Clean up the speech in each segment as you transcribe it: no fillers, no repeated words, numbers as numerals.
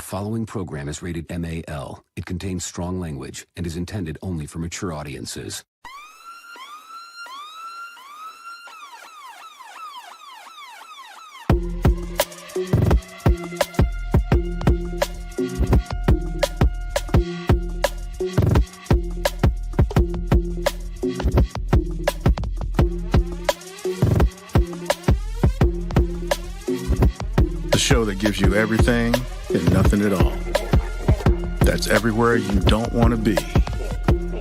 following program is rated MAL. It contains strong language and is intended only for mature audiences. The show that gives you everything and nothing at all. That's everywhere you don't want to be.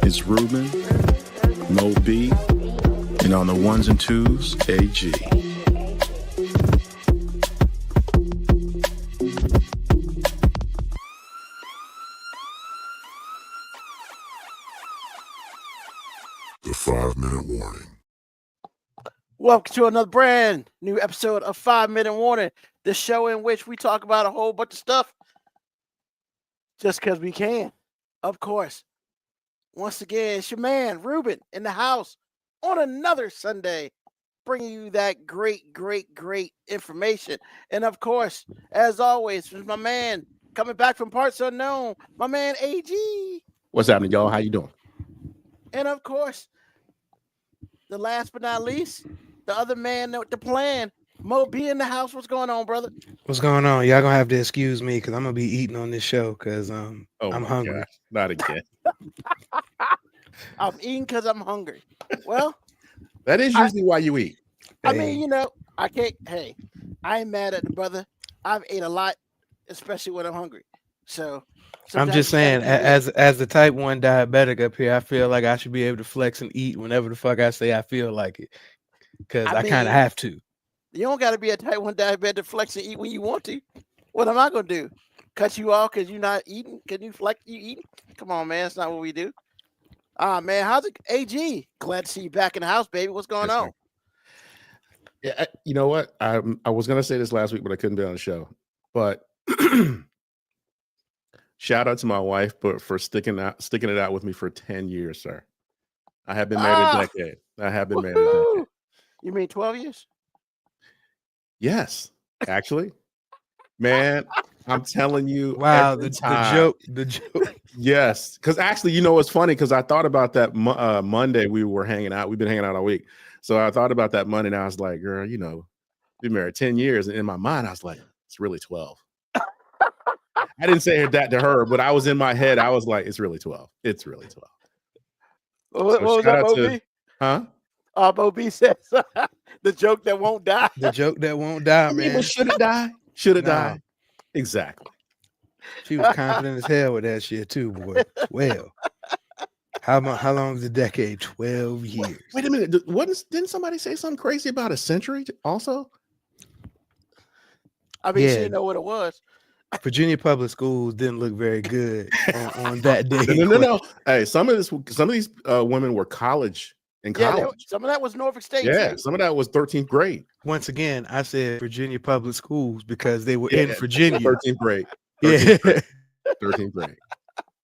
It's Ruben, Mo B, and on the ones and twos, AG. The 5-minute warning. Welcome to another brand new episode of 5-Minute Warning, the show in which we talk about a whole bunch of stuff just because we can. Of course, once again, it's your man, Ruben, in the house on another Sunday, bringing you that great information. And of course, as always, it's my man coming back from parts unknown, my man AG. What's happening, y'all? How you doing? And of course, the last but not least, the other man with the plan, Mo B in the house. What's going on, brother? What's going on? Y'all gonna have to excuse me because I'm gonna be eating on this show because I'm hungry. Gosh, not again. I'm eating because I'm hungry. Well, That is usually why you eat. I mean, you know, I can't. Hey, I ain't mad at the brother. I've ate a lot, especially when I'm hungry. So I'm just saying, as the type 1 diabetic up here, I feel like I should be able to flex and eat whenever the fuck I say I feel like it, because I kind of have to. You don't got to be a type 1 diabetic to flex and eat when you want to. What am I gonna do? Cut you off because you're not eating? Can you flex? You eating? Come on, man. That's not what we do. Man, how's it? AG, glad to see you back in the house, baby. What's going on? Yeah, you know what? I was gonna say this last week, but I couldn't be on the show. But shout out to my wife, for sticking it out with me for 10 years, sir. I have been married a decade. I have been married a decade. You mean 12 years? Yes, actually, man, I'm telling you. Wow, the joke. Yes, because actually, you know what's funny? Because I thought about that Monday we were hanging out. We've been hanging out all week, so I thought about that Monday, and I was like, "Girl, you know, been married 10 years," and in my mind, I was like, "It's really 12." I didn't say that to her, but I was in my head. I was like, "It's really 12. It's really 12." What was that, Moby? Huh? Moby says the joke that won't die. The joke that won't die, man. But should it die? Should it die? Exactly. She was confident as hell with that shit too, boy. Well, how long is the decade? 12 years. Wait a minute. Didn't somebody say something crazy about a century also? I mean, Yeah. she didn't know what it was. Virginia public schools didn't look very good on that day. No. Hey, some of these women were in college. Some of that was Norfolk State. Yeah, too. some of that was 13th grade. Once again, I said Virginia public schools because they were in Virginia. 13th grade. Yeah. 13th grade.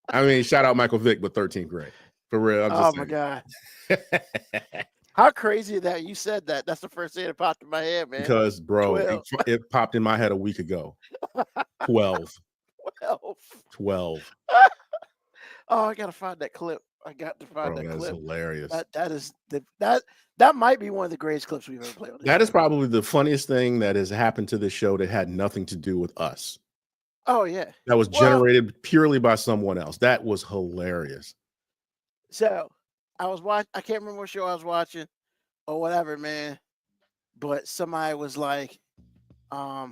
I mean, shout out Michael Vick, but 13th grade. For real. My God. How crazy that you said that. That's the first thing that popped in my head, man. Because, bro, it popped in my head a week ago. 12. 12. Oh, I gotta find that clip. I got to find that clip. That's hilarious. That might be one of the greatest clips we've ever played on. That is probably the funniest thing that has happened to this show that had nothing to do with us. Oh yeah. That was generated purely by someone else. That was hilarious. So I was watching. I can't remember what show I was watching or whatever, man. But somebody was like, what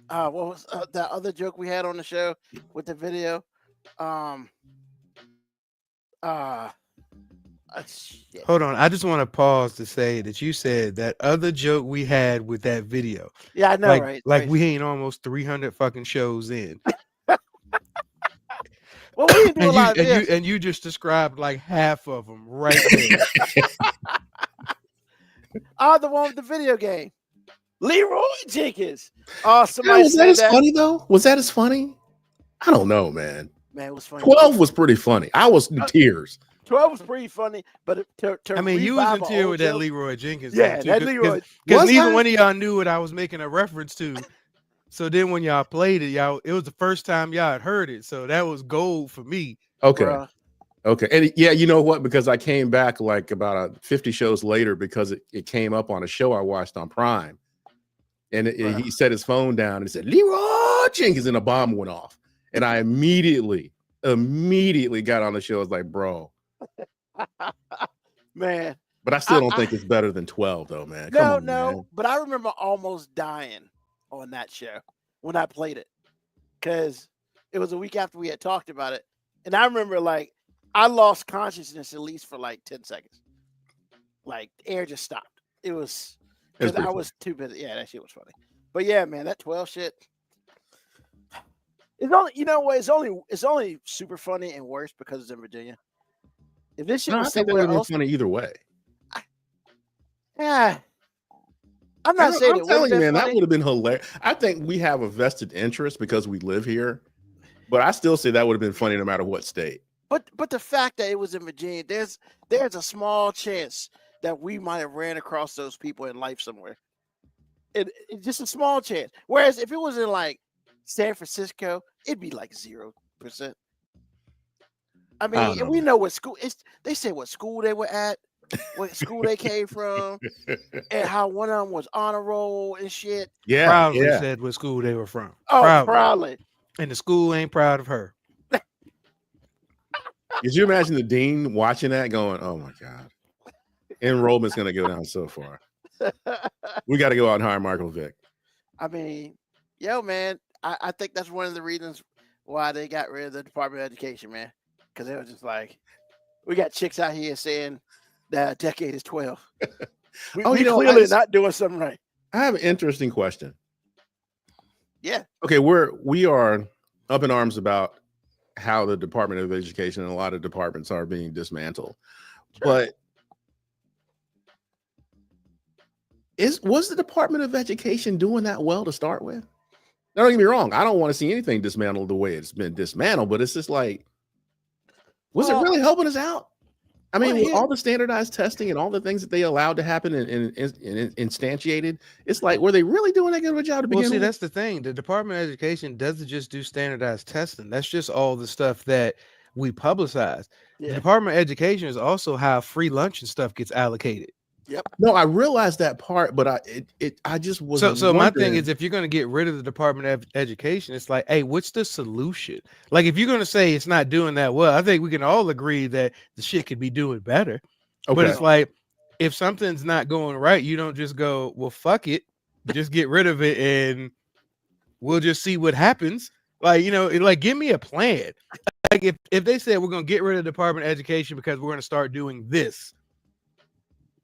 was that other joke we had on the show with the video? Shit. Hold on. I just want to pause to say that you said that other joke we had with that video. Yeah, I know, right? Like we ain't almost 300 fucking shows in. Well, we didn't do a lot of this. And you just described like half of them right there. The one with the video game. Leroy Jenkins. Oh, somebody was that as funny though? Was that as funny? I don't know, man. Man, it was funny. 12 was pretty funny. I was in tears. 12 was pretty funny, but I mean, you was in tears with that Leroy Jenkins. Yeah, that Leroy. Because neither one of y'all knew what I was making a reference to. So then when y'all played it, it was the first time y'all had heard it. So that was gold for me. Okay. Bruh. Okay. And yeah, you know what? Because I came back like about 50 shows later because it came up on a show I watched on Prime. And he set his phone down and said, Leroy Jenkins, and a bomb went off. And I immediately got on the show. I was like, bro. Man. But I still don't think it's better than 12, though, man. No, Come on, no. man. But I remember almost dying on that show when I played it. Because it was a week after we had talked about it. And I remember, like, I lost consciousness at least for like 10 seconds. Like, air just stopped. It was because I was too busy. Yeah, that shit was funny. But yeah, man, that 12 shit. It's only, you know what? It's only super funny and worse because it's in Virginia. If this shit No, I was think that somewhere would have else, been funny either way. yeah. I'm not saying I'm it telling you, man, funny. that would have been hilarious. I think we have a vested interest because we live here, but I still say that would have been funny no matter what state. But the fact that it was in Virginia, there's a small chance that we might have ran across those people in life somewhere. It's just a small chance. Whereas if it was in like San Francisco, it'd be like 0%. I mean, and we know what school they say what school they were at, what school they came from, and how one of them was honor roll and shit. Yeah, Proudly said what school they were from. Oh, proudly. And the school ain't proud of her. Could you imagine the dean watching that going, oh my God, enrollment's going to go down so far. We got to go out and hire Michael Vick. I mean, yo, man, I think that's one of the reasons why they got rid of the Department of Education, man. Because they were just like, we got chicks out here saying that a decade is 12. We clearly not doing something right. I have an interesting question. Yeah. Okay, we are up in arms about how the Department of Education and a lot of departments are being dismantled. Sure. But was the Department of Education doing that well to start with? Now, don't get me wrong. I don't want to see anything dismantled the way it's been dismantled, but it's just like, was it really helping us out? I mean, with all the standardized testing and all the things that they allowed to happen and instantiated, it's like, were they really doing that good of a job to begin with? That's the thing. The Department of Education doesn't just do standardized testing. That's just all the stuff that we publicize. Yeah. The Department of Education is also how free lunch and stuff gets allocated. Yep. No, I realized that part, but I just was. So my thing is, if you're going to get rid of the Department of Education, it's like, hey, what's the solution? Like, if you're going to say it's not doing that well, I think we can all agree that the shit could be doing better. Okay. But it's like, if something's not going right, you don't just go, well, fuck it, just get rid of it, and we'll just see what happens. Like, you know, like, give me a plan. Like, if they said we're going to get rid of the Department of Education because we're going to start doing this,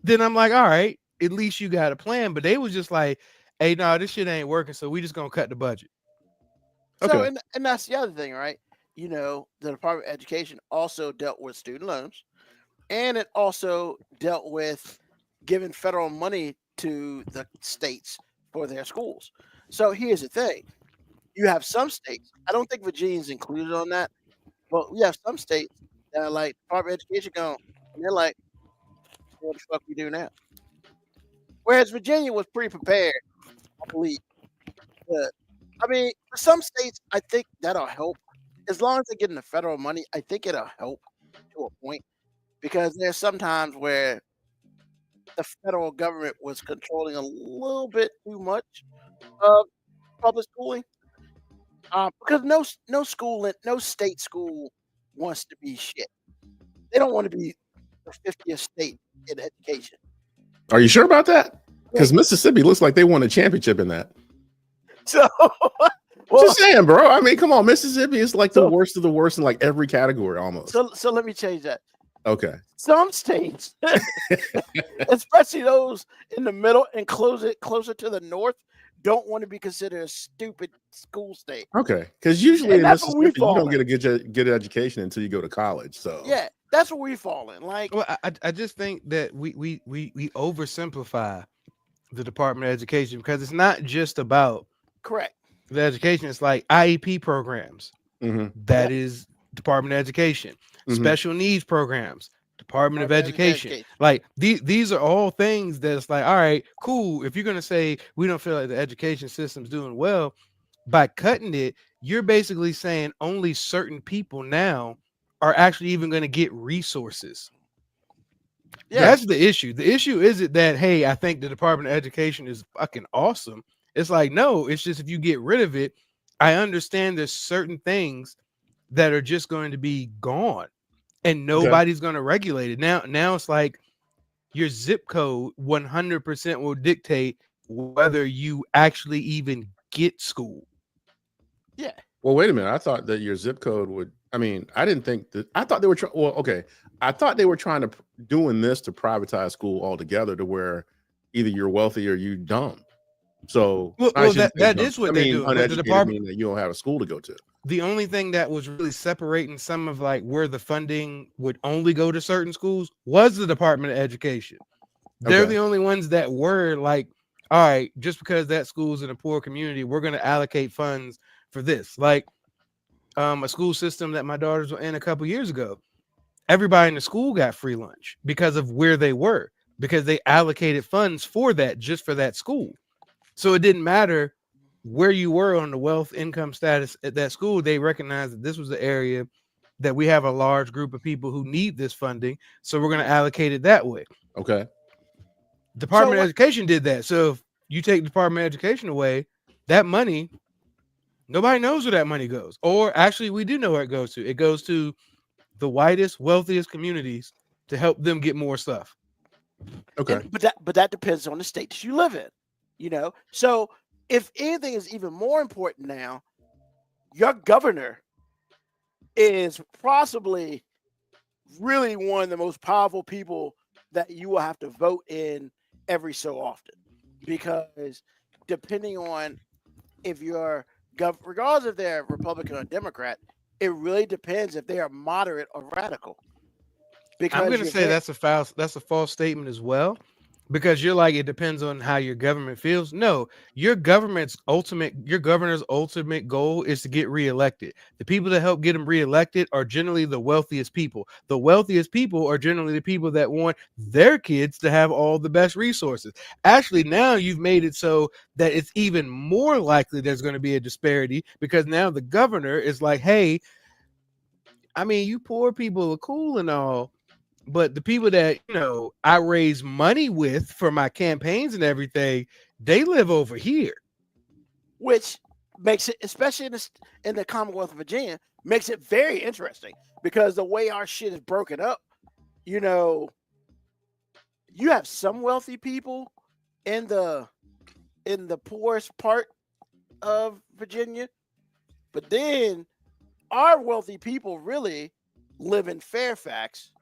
then I'm like, all right, at least you got a plan. But they was just like, hey, no, this shit ain't working, so we just gonna cut the budget. Okay. So, and that's the other thing, right? You know, the Department of Education also dealt with student loans, and it also dealt with giving federal money to the states for their schools. So here's the thing. You have some states, I don't think Virginia's included on that, but we have some states that are like, Department of Education going, and they're like, what the fuck we do now? Whereas Virginia was pretty prepared, I believe. But, I mean, for some states, I think that'll help. As long as they're getting the federal money, I think it'll help to a point. Because there's some times where the federal government was controlling a little bit too much of public schooling. Because no state school wants to be shit. They don't want to be the 50th state in education. Are you sure about that? Because Mississippi looks like they won a championship in that. So, just saying, bro. I mean, come on, Mississippi is like the worst of the worst in like every category almost. So let me change that. Okay. Some states, especially those in the middle and closer to the north, don't want to be considered a stupid school state. Okay, because usually in Mississippi, you don't get a good education until you go to college. So yeah. That's where we fall in. Like, well, I just think that we oversimplify the Department of Education because it's not just about the education. It's like IEP programs. Mm-hmm. That is Department of Education. Mm-hmm. Special needs programs. Department of Education. Like these are all things that's like, all right, cool. If you're gonna say we don't feel like the education system's doing well, by cutting it, you're basically saying only certain people now are actually even going to get resources. Yeah. That's the issue. The issue isn't that, hey, I think the Department of Education is fucking awesome. It's like, no, it's just if you get rid of it, I understand there's certain things that are just going to be gone and nobody's going to regulate it. Now it's like your zip code 100% will dictate whether you actually even get school. Yeah. Well, wait a minute. I thought that your zip code would. I mean, I didn't think that. I thought they were. Well, okay. I thought they were trying to doing this to privatize school altogether, to where either you're wealthy or you dumb. So well that is what they do. Uneducated, the department, mean that you don't have a school to go to. The only thing that was really separating some of like where the funding would only go to certain schools was the Department of Education. They're the only ones that were like, all right, just because that school's in a poor community, we're going to allocate funds for this. Like a school system that my daughters were in a couple years ago, everybody in the school got free lunch because of where they were, because they allocated funds for that, just for that school. So it didn't matter where you were on the wealth income status at that school. They recognized that this was the area that we have a large group of people who need this funding. So we're going to allocate it that way. Okay. Department of Education did that. So if you take Department of Education away, that money, nobody knows where that money goes. Or actually, we do know where it goes to. It goes to the whitest, wealthiest communities to help them get more stuff. Okay. But that depends on the state that you live in, you know? So if anything is even more important now, your governor is possibly really one of the most powerful people that you will have to vote in every so often, because depending on if you're regardless if they're Republican or Democrat, it really depends if they are moderate or radical. Because I'm going to say that's a false statement as well, because you're like, it depends on how your government feels. No, your governor's ultimate goal is to get reelected. The people that help get them reelected are generally the wealthiest people. The wealthiest people are generally the people that want their kids to have all the best resources. Actually, now you've made it so that it's even more likely there's going to be a disparity, because now the governor is like, hey, I mean, you poor people are cool and all, but the people that, you know, I raise money with for my campaigns and everything, they live over here. Which makes it, especially in the Commonwealth of Virginia, makes it very interesting, because the way our shit is broken up, you know, you have some wealthy people in the poorest part of Virginia, but then our wealthy people really live in Fairfax.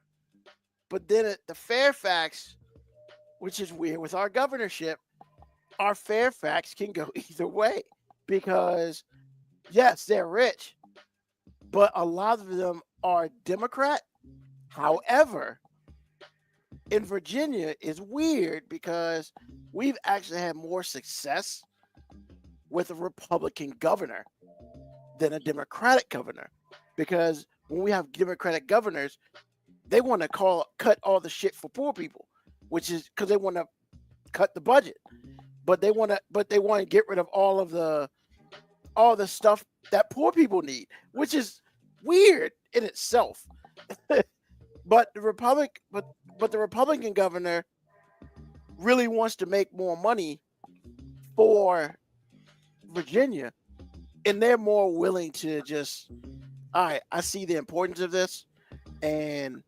But then at the Fairfax, which is weird with our governorship, our Fairfax can go either way, because yes, they're rich, but a lot of them are Democrat. However, in Virginia is weird because we've actually had more success with a Republican governor than a Democratic governor, because when we have Democratic governors, they want to cut all the shit for poor people, which is because they want to cut the budget, but they want to get rid of all the stuff that poor people need, which is weird in itself. But the Republican governor really wants to make more money for Virginia, and they're more willing to just, all right, I see the importance of this, and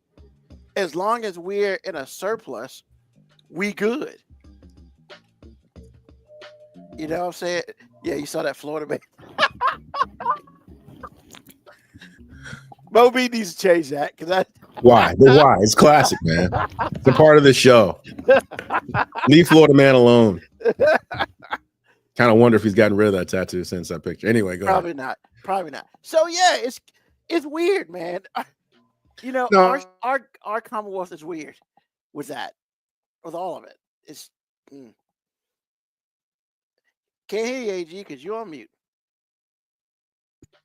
as long as we're in a surplus, we good. You know what I'm saying? Yeah, you saw that Florida man. Moby needs to change that, because Why? But why? It's classic, man. It's a part of the show. Leave Florida man alone. Kind of wonder if he's gotten rid of that tattoo since that picture. Anyway, go probably ahead. Probably not. So yeah, it's weird, man. You know, No. our Commonwealth is weird with that, with all of it. It's can't hear you, AG, because you're on mute.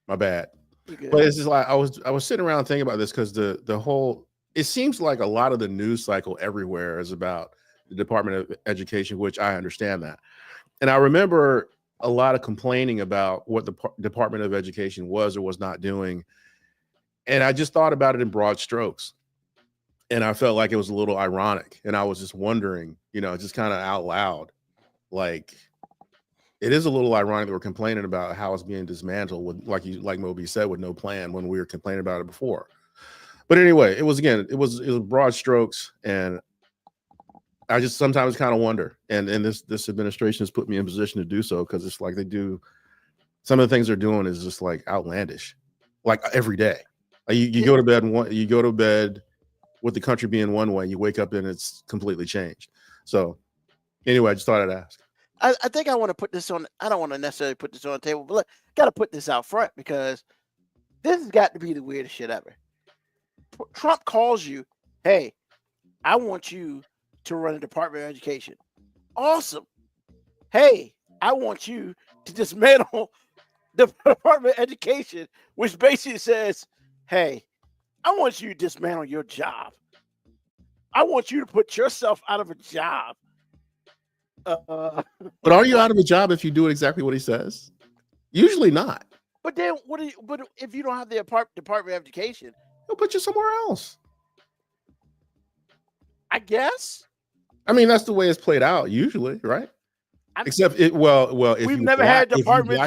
My bad. You good. But it's just like I was sitting around thinking about this, because the whole, it seems like a lot of the news cycle everywhere is about the Department of Education, which I understand that. And I remember a lot of complaining about what the Department of Education was or was not doing. And I just thought about it in broad strokes. And I felt like it was a little ironic. And I was just wondering, just kind of out loud, like, it is a little ironic that we're complaining about how it's being dismantled with, like Moby said, with no plan when we were complaining about it before. But anyway, it was broad strokes, and I just sometimes kind of wonder. And this administration has put me in position to do so, because it's like they do some of the things they're doing is just like outlandish, like every day. You go to bed with the country being one way, you wake up and it's completely changed. So anyway, I just thought I'd ask. I think I want to put this on. I don't want to necessarily put this on the table, but got to put this out front, because this has got to be the weirdest shit ever. Trump calls you, hey, I want you to run a Department of Education. Awesome. Hey, I want you to dismantle the Department of Education, which basically says, hey, I want you to dismantle your job. I want you to put yourself out of a job. But are you out of a job if you do exactly what he says? Usually not. But then, but if you don't have the Department of Education, he'll put you somewhere else. I guess. I mean, that's the way it's played out usually, right? Except if we've never had department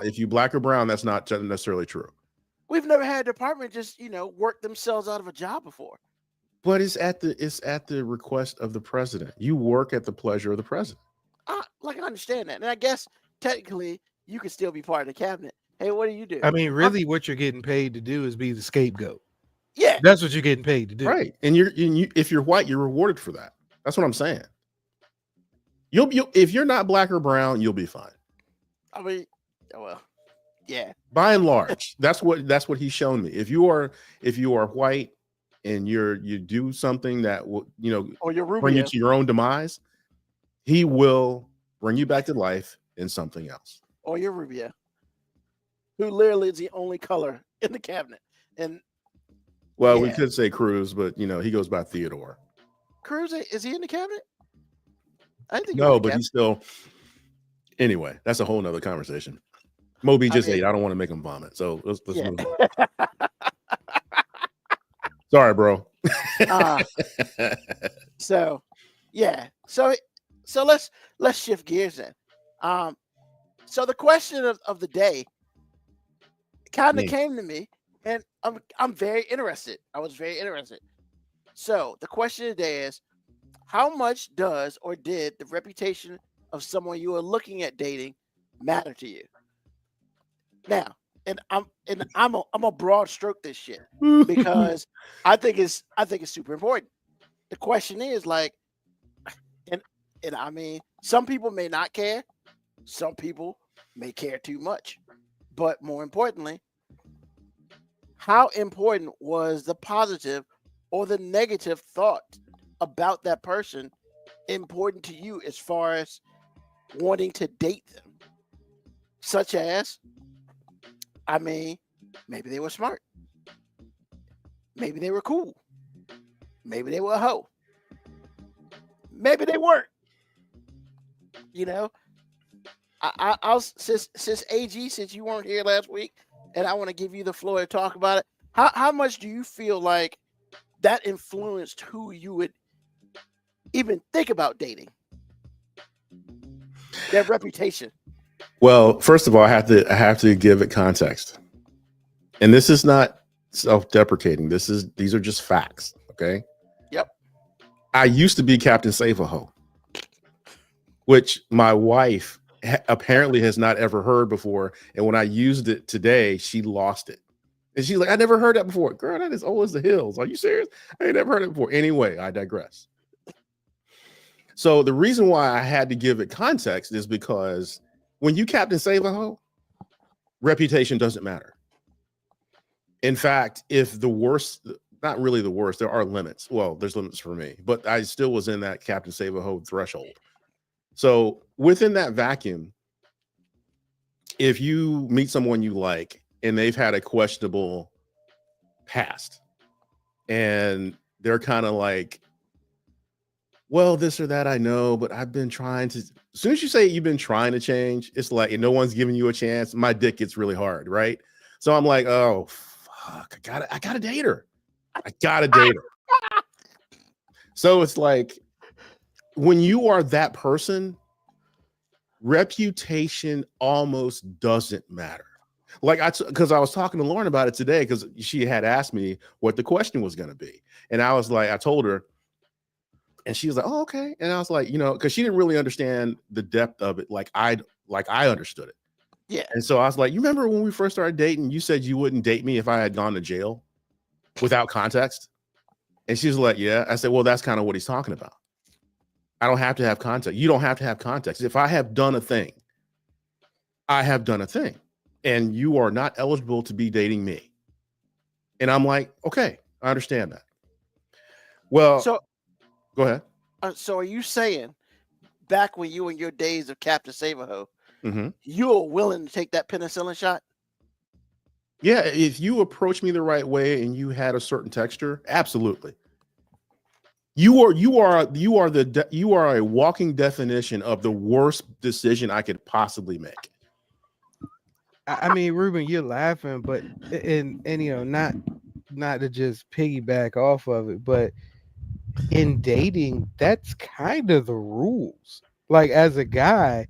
if you black or brown, that's not necessarily true. We've never had a department just work themselves out of a job before. But it's at the request of the president. You work at the pleasure of the president. I understand that, and I guess technically you could still be part of the cabinet. Hey, what do you do? I mean, really, what you're getting paid to do is be the scapegoat. Yeah, that's what you're getting paid to do, right? And if you're white, you're rewarded for that. That's what I'm saying. You'll if you're not black or brown, you'll be fine. I mean, well, yeah. By and large, that's what he's shown me. If you are white and you do something that will or you're Rubio, bring you to your own demise, he will bring you back to life in something else. Or you're Rubio, who literally is the only color in the cabinet. And we could say Cruz, but he goes by Theodore. Cruz, is he in the cabinet? I think no, but he's still. Anyway, that's a whole nother conversation. Moby just ate. I don't want to make him vomit, so let's move on. Sorry, bro. So let's shift gears then. So the question of the day kind of came to me, and I'm very interested. I was very interested. So the question of the day is, how much does or did the reputation of someone you are looking at dating matter to you? Now, and I'm a broad stroke this shit, because I think it's super important. The question is and I mean, some people may not care, some people may care too much, but more importantly, how important was the positive or the negative thought about that person important to you as far as wanting to date them? Such as, I mean, maybe they were smart. Maybe they were cool. Maybe they were a hoe. Maybe they weren't. I'll since AG, since you weren't here last week, and I want to give you the floor to talk about it. How much do you feel like that influenced who you would even think about dating? Their reputation. Well, first of all, I have to give it context. And this is not self-deprecating. These are just facts. Okay. Yep. I used to be Captain Save-A-Ho, which my wife apparently has not ever heard before. And when I used it today, she lost it. And she's like, I never heard that before. Girl, that is old as the hills. Are you serious? I ain't never heard it before. Anyway, I digress. So the reason why I had to give it context is because when you Captain Save-A-Ho, reputation doesn't matter. In fact, if the worst, not really the worst, there are limits. Well, there's limits for me, but I still was in that Captain Save-A-Ho threshold. So within that vacuum, if you meet someone you like and they've had a questionable past and they're kind of like well, this or that I know, but I've been trying to. As soon as you say you've been trying to change, it's like, and no one's giving you a chance. My dick gets really hard, right? So I'm like, oh fuck, I gotta date her. I gotta date her. So it's like, when you are that person, reputation almost doesn't matter. Like because I was talking to Lauren about it today, because she had asked me what the question was going to be, and I was like, I told her, and she was like, "Oh, okay." And I was like, because she didn't really understand the depth of it, like I understood it. Yeah. And so I was like, "You remember when we first started dating? You said you wouldn't date me if I had gone to jail without context." And she was like, "Yeah." I said, "Well, that's kind of what he's talking about. I don't have to have context. You don't have to have context. If I have done a thing, I have done a thing, and you are not eligible to be dating me." And I'm like, "Okay, I understand that." Well, So, go ahead. so are you saying back when you were in your days of Captain Save-A-Ho, Mhm. you were willing to take that penicillin shot? Yeah, if you approach me the right way and you had a certain texture, absolutely. You are a walking definition of the worst decision I could possibly make. I mean, Ruben, you're laughing, but and not to just piggyback off of it, but in dating, that's kind of the rules. Like, as a guy,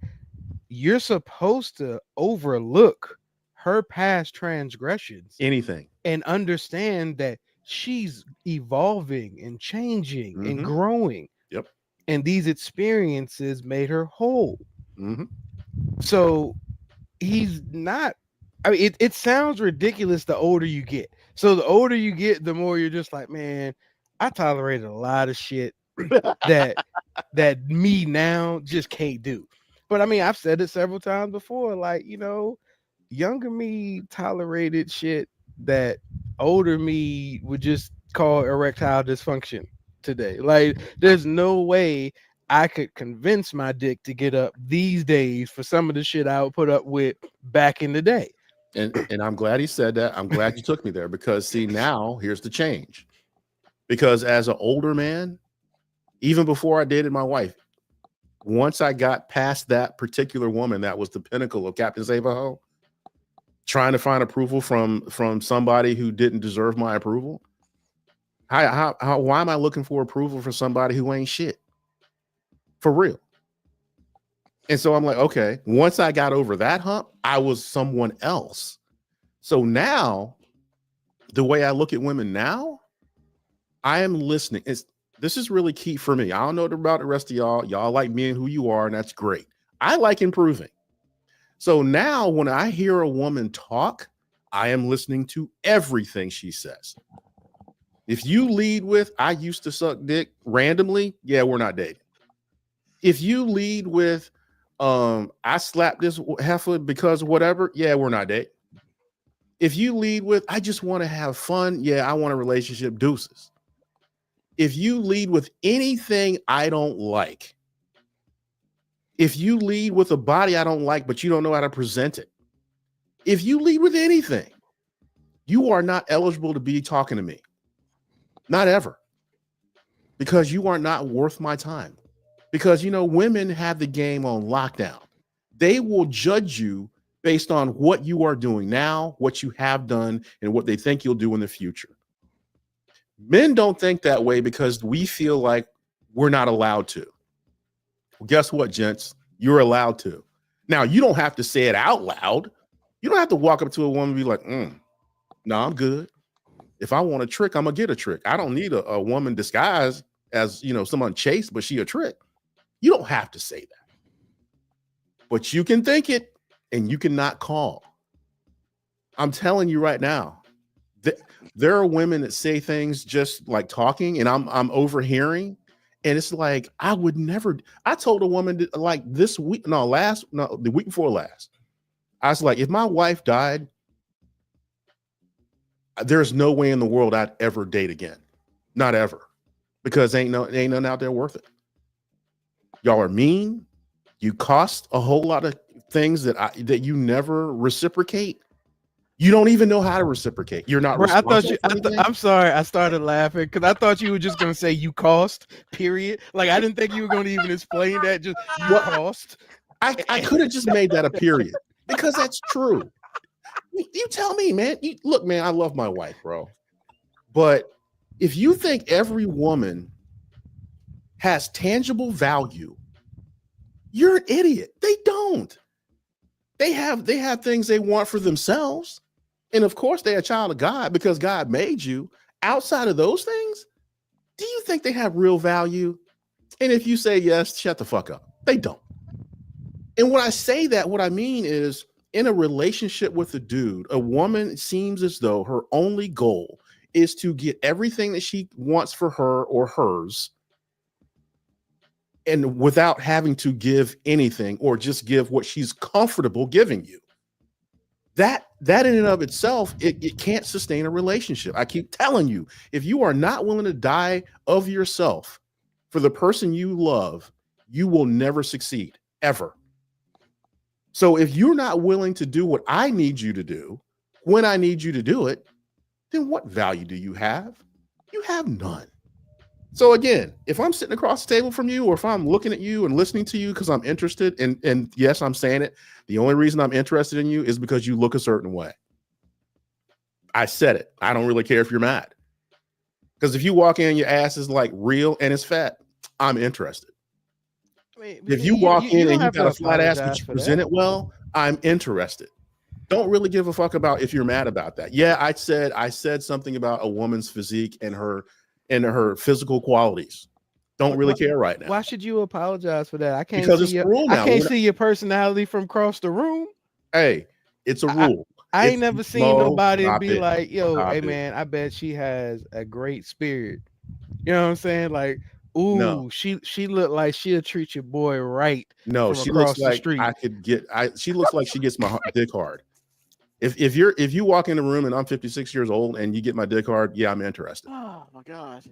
you're supposed to overlook her past transgressions Anything. and understand that she's evolving and changing and Mhm. growing. Yep. And these experiences made her whole. Mhm. So he's not. I mean, it sounds ridiculous the older you get. So the older you get, the more you're just like, man, I tolerated a lot of shit that me now just can't do. But I mean, I've said it several times before. Like, younger me tolerated shit that older me would just call erectile dysfunction today. Like, there's no way I could convince my dick to get up these days for some of the shit I would put up with back in the day. And I'm glad he said that. I'm glad you took me there, because see, now here's the change. Because as an older man, even before I dated my wife, once I got past that particular woman, that was the pinnacle of Captain Save-A-Ho, trying to find approval from somebody who didn't deserve my approval. Why am I looking for approval from somebody who ain't shit? For real. And so I'm like, okay, once I got over that hump, I was someone else. So now, the way I look at women now, I am listening. This is really key for me. I don't know about the rest of y'all. Y'all like me and who you are, and that's great. I like improving. So now when I hear a woman talk, I am listening to everything she says. If you lead with, "I used to suck dick randomly," yeah, we're not dating. If you lead with, "I slapped this heifer because whatever," yeah, we're not dating. If you lead with, "I just want to have fun," yeah, I want a relationship, deuces. If you lead with anything I don't like, if you lead with a body I don't like, but you don't know how to present it, if you lead with anything, you are not eligible to be talking to me. Not ever. Because you are not worth my time. Because, women have the game on lockdown. They will judge you based on what you are doing now, what you have done, and what they think you'll do in the future. Men don't think that way because we feel like we're not allowed to. Well, guess what, gents? You're allowed to. Now, you don't have to say it out loud. You don't have to walk up to a woman and be like, "No, I'm good. If I want a trick, I'm going to get a trick. I don't need a woman disguised as, someone chaste, but she a trick." You don't have to say that. But you can think it, and you cannot call. I'm telling you right now, there are women that say things just like talking, and I'm overhearing, and it's like, I would never. I told a woman like the week before last, I was like, if my wife died, there's no way in the world I'd ever date again. Not ever. Because ain't nothing out there worth it. Y'all are mean. You cost a whole lot of things that you never reciprocate. You don't even know how to reciprocate. You're not Bro, I thought responsible you. for anything. I'm sorry. I started laughing because I thought you were just gonna say you cost. Period. Like I didn't think you were gonna even explain that. Just you What? cost. I could have just made that a period because that's true. You tell me, man. Look, man, I love my wife, bro. But if you think every woman has tangible value, you're an idiot. They don't. They have things they want for themselves. And of course, they're a child of God because God made you. Outside of those things, do you think they have real value? And if you say yes, shut the fuck up. They don't. And when I say that, what I mean is in a relationship with a dude, a woman seems as though her only goal is to get everything that she wants for her or hers, and without having to give anything or just give what she's comfortable giving you. That in and of itself, it can't sustain a relationship. I keep telling you, if you are not willing to die of yourself for the person you love, you will never succeed, ever. So if you're not willing to do what I need you to do, when I need you to do it, then what value do you have? You have none. So again, if I'm sitting across the table from you, or if I'm looking at you and listening to you because I'm interested, and yes, I'm saying it, the only reason I'm interested in you is because you look a certain way. I said it. I don't really care if you're mad. Because if you walk in, your ass is like real and it's fat, I'm interested. If you walk in and you got a flat ass, but you present it well, I'm interested. Don't really give a fuck about if you're mad about that. Yeah, I said something about a woman's physique and her physical qualities. Don't really care right now. Why should you apologize for that? I can't because see it's a rule now. I can't see your personality from across the room. Hey, it's a rule. I ain't never seen nobody be it. like, yo, Stop hey it. man, I bet she has a great spirit. You know what I'm saying? Like, ooh, No. she looked like she'll treat your boy right. No, from she across looks the like street. she looks like she gets my dick hard. If you walk in the room and I'm 56 years old and you get my dick hard, yeah, I'm interested. Oh my God.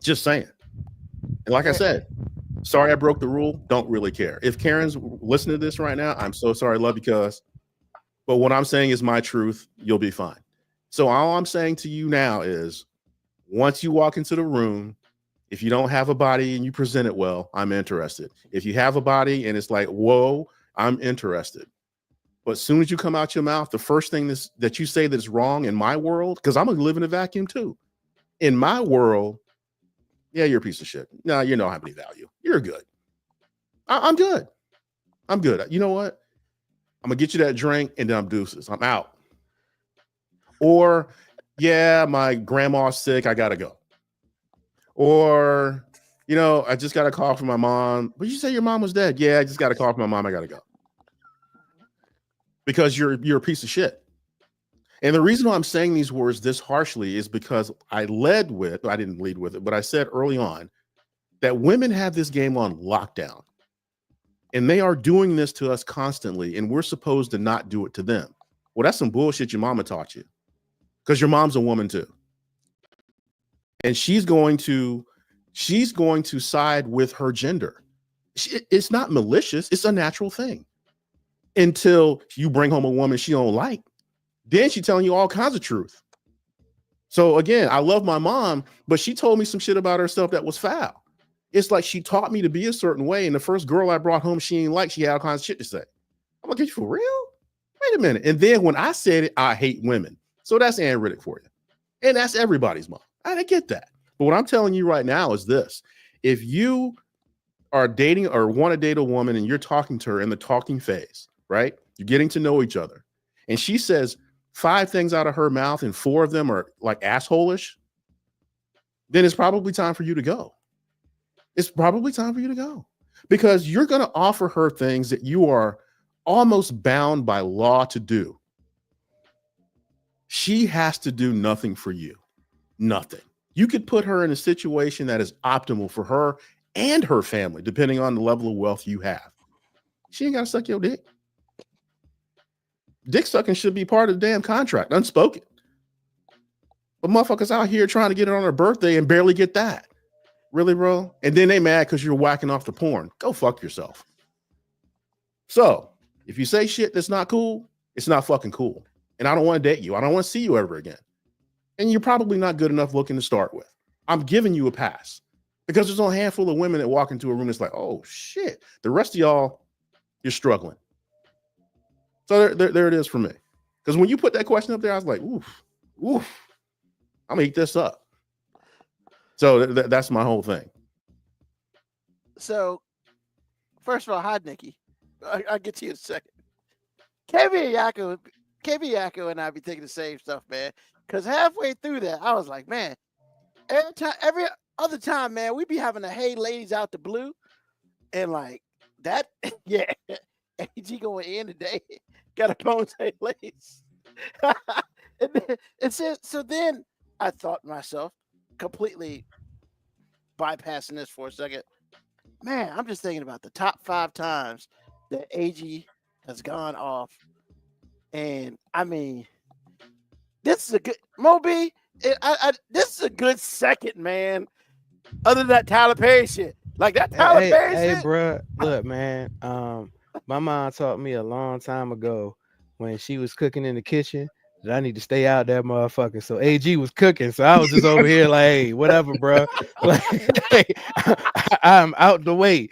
Just saying. And like I said, sorry I broke the rule. Don't really care. If Karen's listening to this right now, I'm so sorry, love you, cuz. But what I'm saying is my truth. You'll be fine. So all I'm saying to you now is, once you walk into the room, if you don't have a body and you present it well, I'm interested. If you have a body and it's like, whoa, I'm interested. But as soon as you come out your mouth, the first thing that you say that's wrong in my world, because I'm gonna live in a vacuum too. In my world, yeah, you're a piece of shit. No, you don't have any value. You're good. I'm good. I'm good. You know what? I'm gonna get you that drink and then I'm deuces. I'm out. Or, yeah, my grandma's sick. I gotta go. Or, I just got a call from my mom. But you say your mom was dead. Yeah, I just got a call from my mom. I gotta go. Because you're a piece of shit. And the reason why I'm saying these words this harshly is because I didn't lead with it, but I said early on that women have this game on lockdown. And they are doing this to us constantly, and we're supposed to not do it to them. Well, that's some bullshit your mama taught you. Because your mom's a woman too. And she's going to side with her gender. It's not malicious, it's a natural thing. Until you bring home a woman she don't like. Then she's telling you all kinds of truth. So again, I love my mom, but she told me some shit about herself that was foul. It's like she taught me to be a certain way, and the first girl I brought home she ain't like, she had all kinds of shit to say. I'm like, are you for real? Wait a minute. And then when I said it, I hate women. So that's Ann Riddick for you. And that's everybody's mom. I get that. But what I'm telling you right now is this. If you are dating or want to date a woman and you're talking to her in the talking phase, right? You're getting to know each other. And she says 5 things out of her mouth and 4 of them are like asshole-ish, then it's probably time for you to go. It's probably time for you to go. Because you're going to offer her things that you are almost bound by law to do. She has to do nothing for you. Nothing. You could put her in a situation that is optimal for her and her family, depending on the level of wealth you have. She ain't got to suck your dick. Dick sucking should be part of the damn contract, unspoken. But motherfuckers out here trying to get it on her birthday and barely get that. Really, bro? And then they mad because you're whacking off the porn. Go fuck yourself. So, if you say shit that's not cool, it's not fucking cool. and I don't want to date you. I don't want to see you ever again. And you're probably not good enough looking to start with. I'm giving you a pass because there's a handful of women that walk into a room that's like, oh shit, the rest of y'all, you're struggling. So there it is for me. Because when you put that question up there, I was like, oof, I'm gonna eat this up. So that's my whole thing. So, first of all, hi, Nikki. I'll get to you in a second. KB Yako and I be thinking the same stuff, man. Because halfway through that, I was like, man, every other time, man, we be having the hey ladies out the blue. And like that, yeah, AG going in today. Got a bone hey ladies. So then I thought to myself, completely bypassing this for a second, man, I'm just thinking about the top 5 times that AG has gone off. And I mean, this is a good Moby. This is a good second, man. Other than that Tyler Perry shit, like that Tyler Perry shit. Hey, bro, look, man. My mom taught me a long time ago when she was cooking in the kitchen that I need to stay out that motherfucker. So AG was cooking, so I was just over here like, hey, whatever, bro. Like, hey, I'm out the way.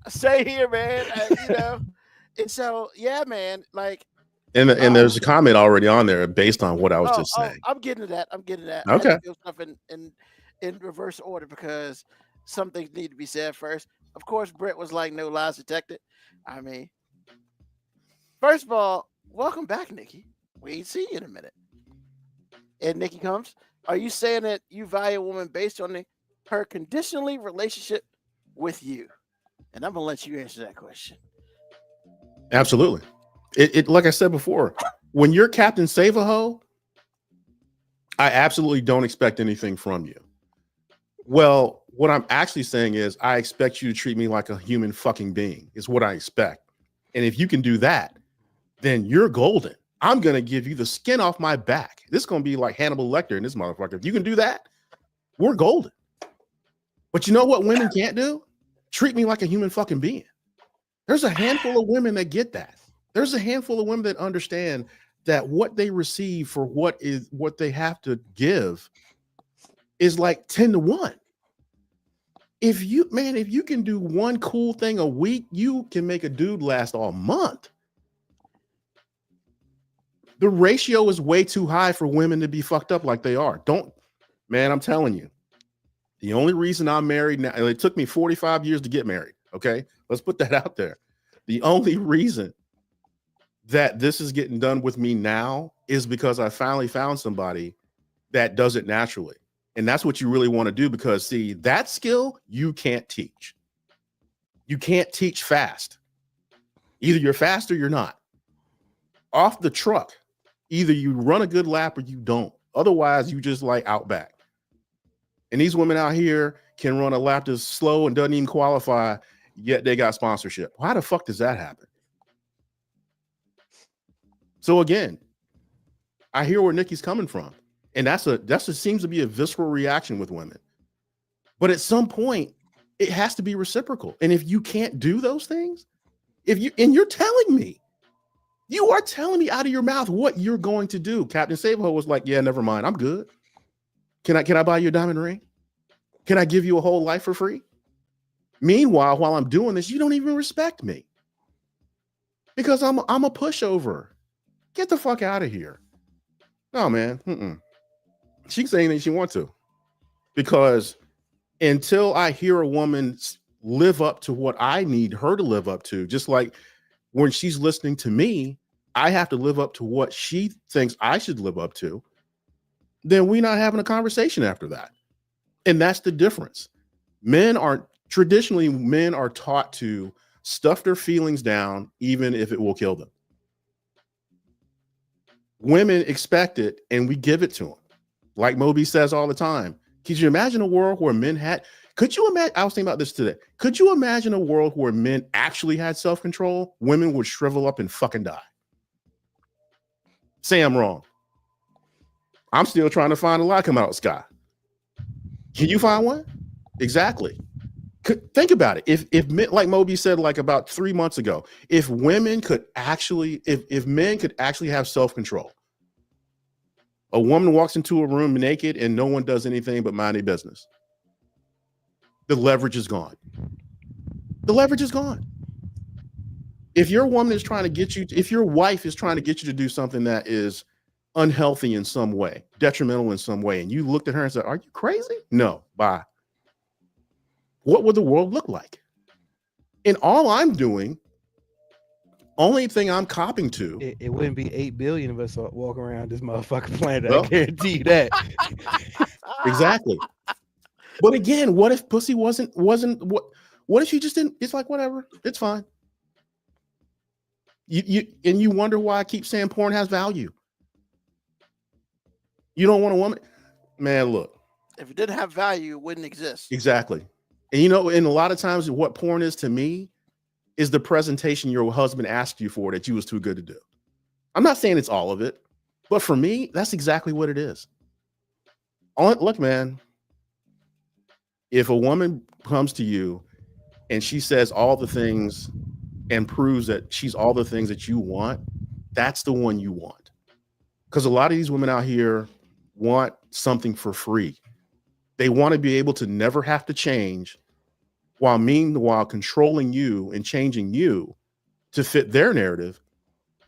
Stay here, man. You know. And so, yeah, man, like. And there's a comment already on there based on what I was just saying. I'm getting to that. Okay. I had to do stuff in reverse order because some things need to be said first. Of course, Brett was like, no lies detected. I mean, first of all, welcome back, Nikki. We ain't seen you in a minute. And Nikki comes, are you saying that you value a woman based on her conditionally relationship with you? And I'm going to let you answer that question. Absolutely. It like I said before, when you're Captain Save-A-Ho, I absolutely don't expect anything from you. Well, what I'm actually saying is I expect you to treat me like a human fucking being is what I expect. And if you can do that, then you're golden. I'm going to give you the skin off my back. This is going to be like Hannibal Lecter in this motherfucker. If you can do that, we're golden. But you know what women can't do? Treat me like a human fucking being. There's a handful of women that get that. There's a handful of women that understand that what they receive for what they have to give is like 10-1. If you can do one cool thing a week, you can make a dude last all month. The ratio is way too high for women to be fucked up like they are. I'm telling you, the only reason I'm married now, and it took me 45 years to get married. Okay. Let's put that out there. The only reason that this is getting done with me now is because I finally found somebody that does it naturally. And that's what you really want to do, because see, that skill you can't teach. You can't teach fast. Either you're fast or you're not. Off the truck, either you run a good lap or you don't. Otherwise, you just like out back. And these women out here can run a lap that's slow and doesn't even qualify, yet they got sponsorship. How the fuck does that happen? So again, I hear where Nikki's coming from. And that's seems to be a visceral reaction with women. But at some point, it has to be reciprocal. And if you can't do those things, you're telling me, you are telling me out of your mouth what you're going to do. Captain Save-A-Ho was like, yeah, never mind. I'm good. Can I buy you a diamond ring? Can I give you a whole life for free? Meanwhile, while I'm doing this, you don't even respect me because I'm a pushover. Get the fuck out of here. No, man. She can say anything she wants to, because until I hear a woman live up to what I need her to live up to, just like when she's listening to me, I have to live up to what she thinks I should live up to, then we're not having a conversation after that. And that's the difference. Men are taught to stuff their feelings down, even if it will kill them. Women expect it, and we give it to them. Like Moby says all the time. Could you imagine a world where men had, could you imagine, I was thinking about this today. Could you imagine a world where men actually had self-control? Women would shrivel up and fucking die. Say I'm wrong. I'm still trying to find a lie come out of the sky. Can you find one? Exactly. think about it. If men, like Moby said, like about 3 months ago, if women could actually, if men could actually have self-control, a woman walks into a room naked and no one does anything but mind their business, the leverage is gone. The leverage is gone. If your woman is trying to get you, if your wife is trying to get you to do something that is unhealthy in some way, detrimental in some way, and you looked at her and said, "Are you crazy?" No, bye. What would the world look like? And all I'm doing, only thing I'm copying to, It wouldn't be 8 billion of us walking around this motherfucking planet. Well, I guarantee you that. exactly. But again, what if pussy wasn't what if you just didn't? It's like, whatever, it's fine. You wonder why I keep saying porn has value. You don't want a woman, man. Look, If it didn't have value, it wouldn't exist. exactly. And and a lot of times what porn is to me is the presentation your husband asked you for that you was too good to do. I'm not saying it's all of it, but for me, that's exactly what it is. Look, man, if a woman comes to you and she says all the things and proves that she's all the things that you want, that's the one you want. Because a lot of these women out here want something for free. They want to be able to never have to change, while meanwhile controlling you and changing you to fit their narrative,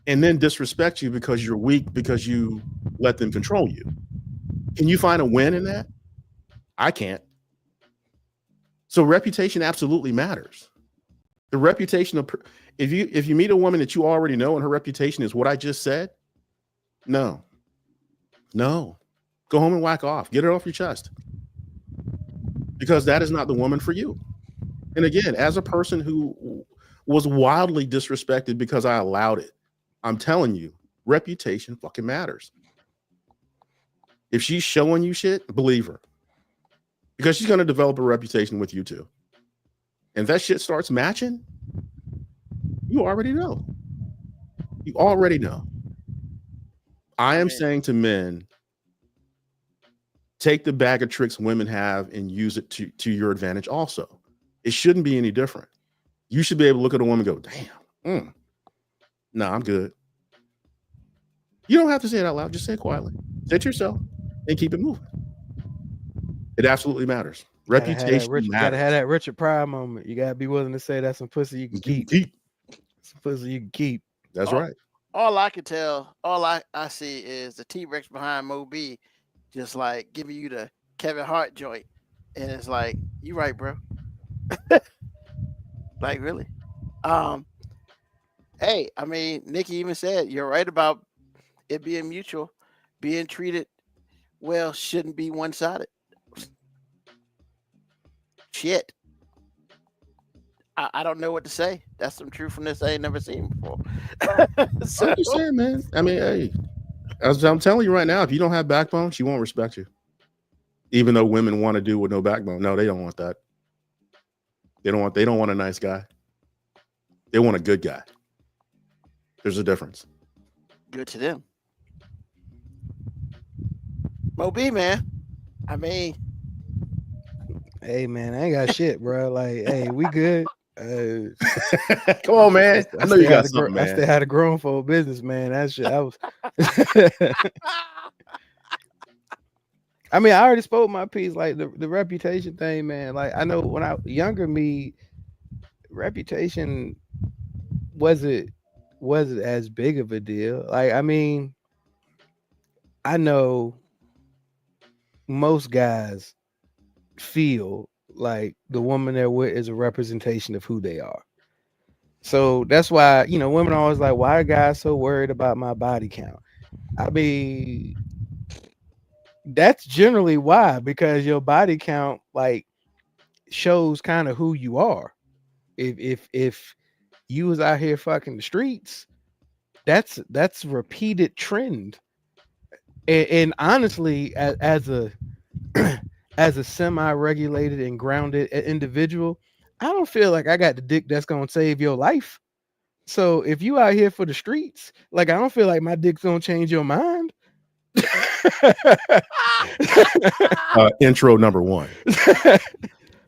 and then disrespect you because you're weak, because you let them control you. Can you find a win in that? I can't. So reputation absolutely matters. The reputation of, if you meet a woman that you already know and her reputation is what I just said, no, go home and whack off. Get it off your chest, because that is not the woman for you. And again, as a person who was wildly disrespected because I allowed it, I'm telling you, reputation fucking matters. If she's showing you shit, believe her, because she's going to develop a reputation with you too. And if that shit starts matching, you already know. You already know. I am saying to men, take the bag of tricks women have and use it to your advantage also. It shouldn't be any different. You should be able to look at a woman and go, damn, no, I'm good. You don't have to say it out loud. Just say it quietly. Say it to yourself and keep it moving. It absolutely matters. Reputation matters. Gotta have that Richard Pryor moment. You gotta be willing to say that's some pussy you can keep. Some pussy you can keep. That's right. All I can tell, all I see is the T-Rex behind Mo B, just like giving you the Kevin Hart joint. And it's like, you right, bro. Like, really? Hey, I mean, Nikki even said you're right about it being mutual. Being treated well shouldn't be one-sided. Shit. I don't know what to say. That's some truthfulness I ain't never seen before. So, I'm just saying, man. I mean, hey, as I'm telling you right now, if you don't have backbone, she won't respect you. Even though women want to do with no backbone. No, they don't want that. They don't want a nice guy. They want a good guy. There's a difference. good to them. Mo B, man. I mean, hey man, I ain't got shit, bro. Like, hey, we good. Come on, man. I know you got something, man. I still had a grown folk business, man. That shit, I was. I mean, I already spoke my piece. Like the reputation thing, man. Like, I know when I younger me, reputation wasn't as big of a deal. Like, I mean, I know most guys feel like the woman they're with is a representation of who they are. So that's why, you know, women are always like, why are guys so worried about my body count? I mean, that's generally why, because your body count like shows kind of who you are. If you was out here fucking the streets, that's repeated trend. And honestly, as a semi-regulated and grounded individual, I don't feel like I got the dick that's gonna save your life. So if you out here for the streets, like, I don't feel like my dick's gonna change your mind. Intro number one.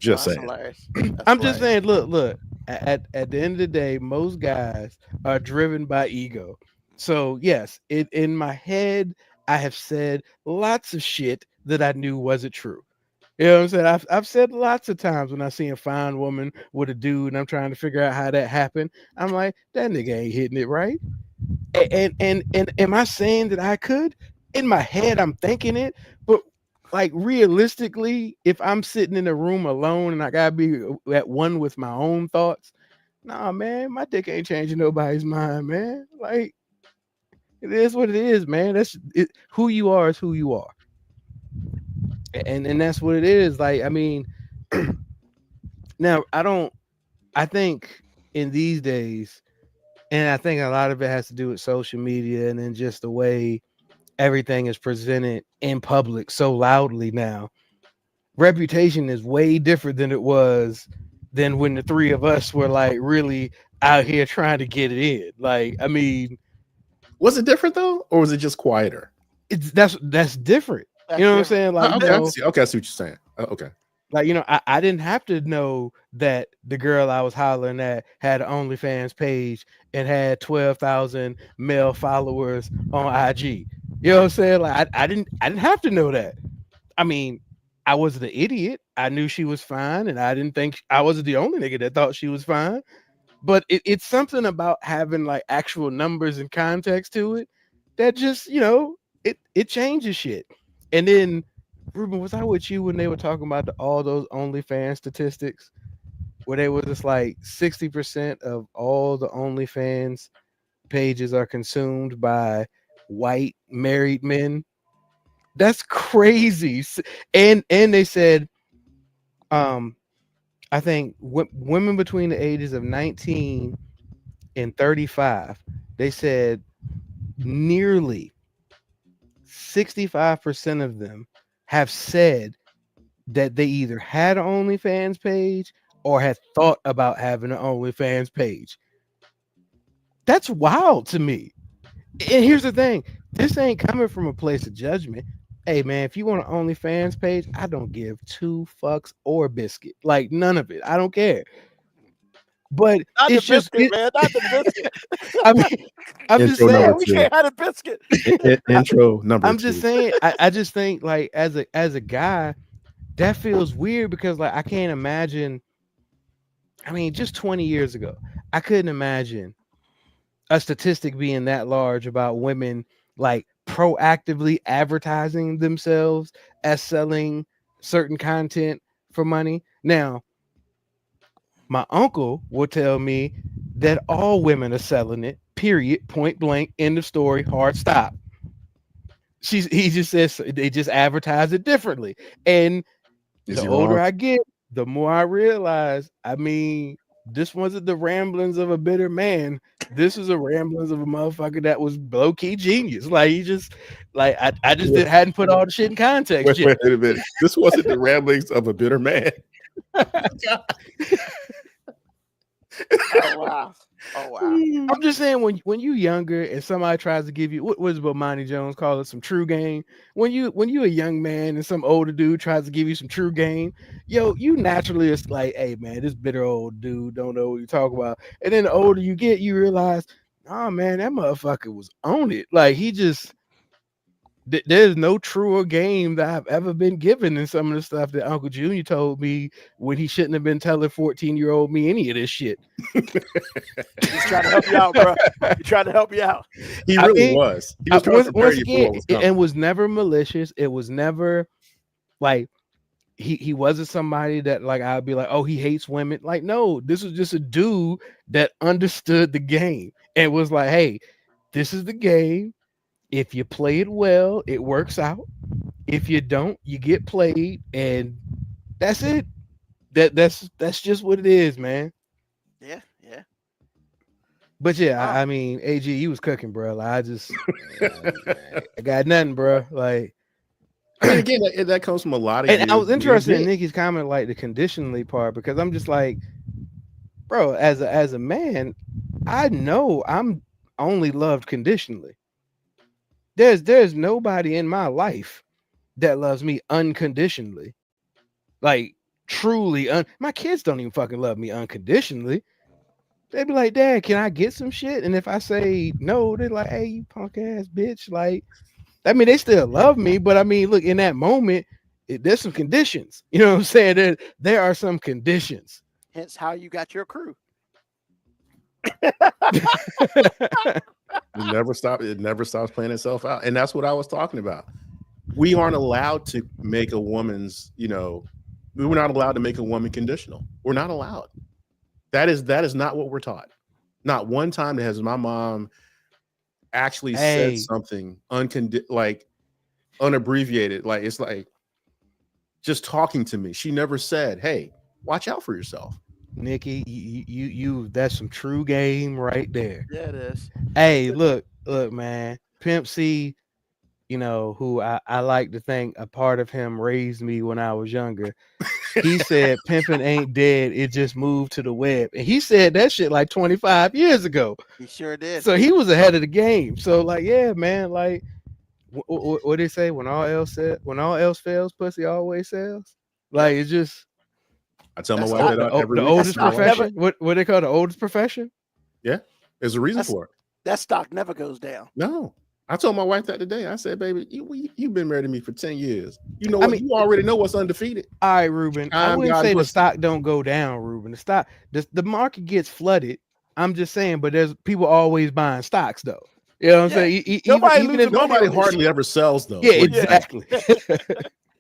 Just That's saying. hilarious. I'm just saying, look. At the end of the day, most guys are driven by ego. So yes, in my head, I have said lots of shit that I knew wasn't true. You know what I'm saying? I've said lots of times when I see a fine woman with a dude and I'm trying to figure out how that happened. I'm like, that nigga ain't hitting it right. And am I saying that I could? In my head, I'm thinking it, but like realistically, if I'm sitting in a room alone and I gotta be at one with my own thoughts, nah, man, my dick ain't changing nobody's mind, man. Like it is what it is, man. That's it. Who you are is who you are, and that's what it is. Like, I mean, now I think in these days, and I think a lot of it has to do with social media and then just the way everything is presented in public so loudly now. Reputation is way different than it was than when the three of us were like really out here trying to get it in. Like, I mean, Was it different though, or was it just quieter? that's different. You know what I'm saying? Like, Okay, you I know, see. Okay, I see what you're saying. Okay. like, you know, I didn't have to know that the girl I was hollering at had an OnlyFans page and had 12,000 male followers on IG. You know what I'm saying? Like, I didn't have to know that. I mean, I was the idiot. I knew she was fine, and I didn't think I wasn't the only nigga that thought she was fine. But it's something about having like actual numbers and context to it that just, you know, it changes shit. And then, Ruben, was I with you when they were talking about all those OnlyFans statistics, where they were just like 60% of all the OnlyFans pages are consumed by white married men? That's crazy. And they said, I think women between the ages of 19 and 35, they said nearly 65% of them have said that they either had an OnlyFans page or had thought about having an OnlyFans page. That's wild to me. And here's the thing, this ain't coming from a place of judgment. Hey man, if you want an OnlyFans page, I don't give two fucks or biscuit. Like none of it. I don't care. But Not it's the biscuit, just man. Not the biscuit. I mean, I'm just Intro saying. number We two. can't have the biscuit. Intro number I'm two. just saying. I just think like as a guy, that feels weird because like I can't imagine. I mean, just 20 years ago, I couldn't imagine a statistic being that large about women like proactively advertising themselves as selling certain content for money. Now, my uncle will tell me that all women are selling it, period, point blank, end of story, hard stop. He just says they just advertise it differently. And Is the he older wrong? I get, the more I realize, I mean, this wasn't the ramblings of a bitter man. This is a ramblings of a motherfucker that was low key genius. Like he just, like I just hadn't put all the shit in context yet. Wait a minute. This wasn't the ramblings of a bitter man. Oh wow. Oh wow. I'm just saying when you younger and somebody tries to give you what was Bomani Jones call it, some true game. When you a young man and some older dude tries to give you some true game, yo, you naturally it's like, hey man, this bitter old dude don't know what you talk about. And then the older you get, you realize, oh man, that motherfucker was on it. Like he just there's no truer game that I've ever been given than some of the stuff that Uncle Junior told me when he shouldn't have been telling 14-year-old me any of this shit. He's trying to help you out, bro. He's trying to help you out. He I really mean, was. He was trying to prepare once you for again, what was coming. it was never malicious. It was never like he wasn't somebody that like I'd be like, oh, he hates women. Like, no, this was just a dude that understood the game and was like, hey, this is the game. If you play it well, it works out. If you don't, you get played, and that's it. That's just what it is, man. Yeah, yeah. But yeah, I mean, AG, you was cooking, bro. Like, I just, I got nothing, bro. Like, I mean, again, that comes from a lot of. and I was years interested in being- Nikki's comment, like the conditionally part, because I'm just like, bro, as a man, I know I'm only loved conditionally. There's nobody in my life that loves me unconditionally. Like truly my kids don't even fucking love me unconditionally. They be like, Dad, can I get some shit? And if I say no, they're like, hey, you punk ass bitch. Like, I mean, they still love me, but I mean, look, in that moment, there's some conditions. You know what I'm saying? There are some conditions. Hence how you got your crew. It never stops playing itself out. And that's what I was talking about. We aren't allowed to make a woman's, we're not allowed to make a woman conditional. We're not allowed. That is not what we're taught. Not one time has my mom actually said something unabbreviated. Like, it's like just talking to me. She never said, hey, watch out for yourself. Nikki, you that's some true game right there. Yeah, it is. Hey, look, man. Pimp C, who I like to think a part of him raised me when I was younger. He said pimping ain't dead, it just moved to the web. And he said that shit like 25 years ago. He sure did. So he was ahead of the game. So like, yeah, man, like what they say, when all else fails, pussy always sells. Like, it's just, I tell my wife that every the week. oldest profession. What they call the oldest profession? Yeah, there's a reason for it. That stock never goes down. No, I told my wife that today. I said, "Baby, you've been married to me for 10 years. You know what? You already know what's undefeated." All right, Ruben. I wouldn't say the stock don't go down, Ruben. The market gets flooded. I'm just saying, but there's people always buying stocks, though. You know what I'm saying? Nobody hardly ever sells, though. Yeah, exactly.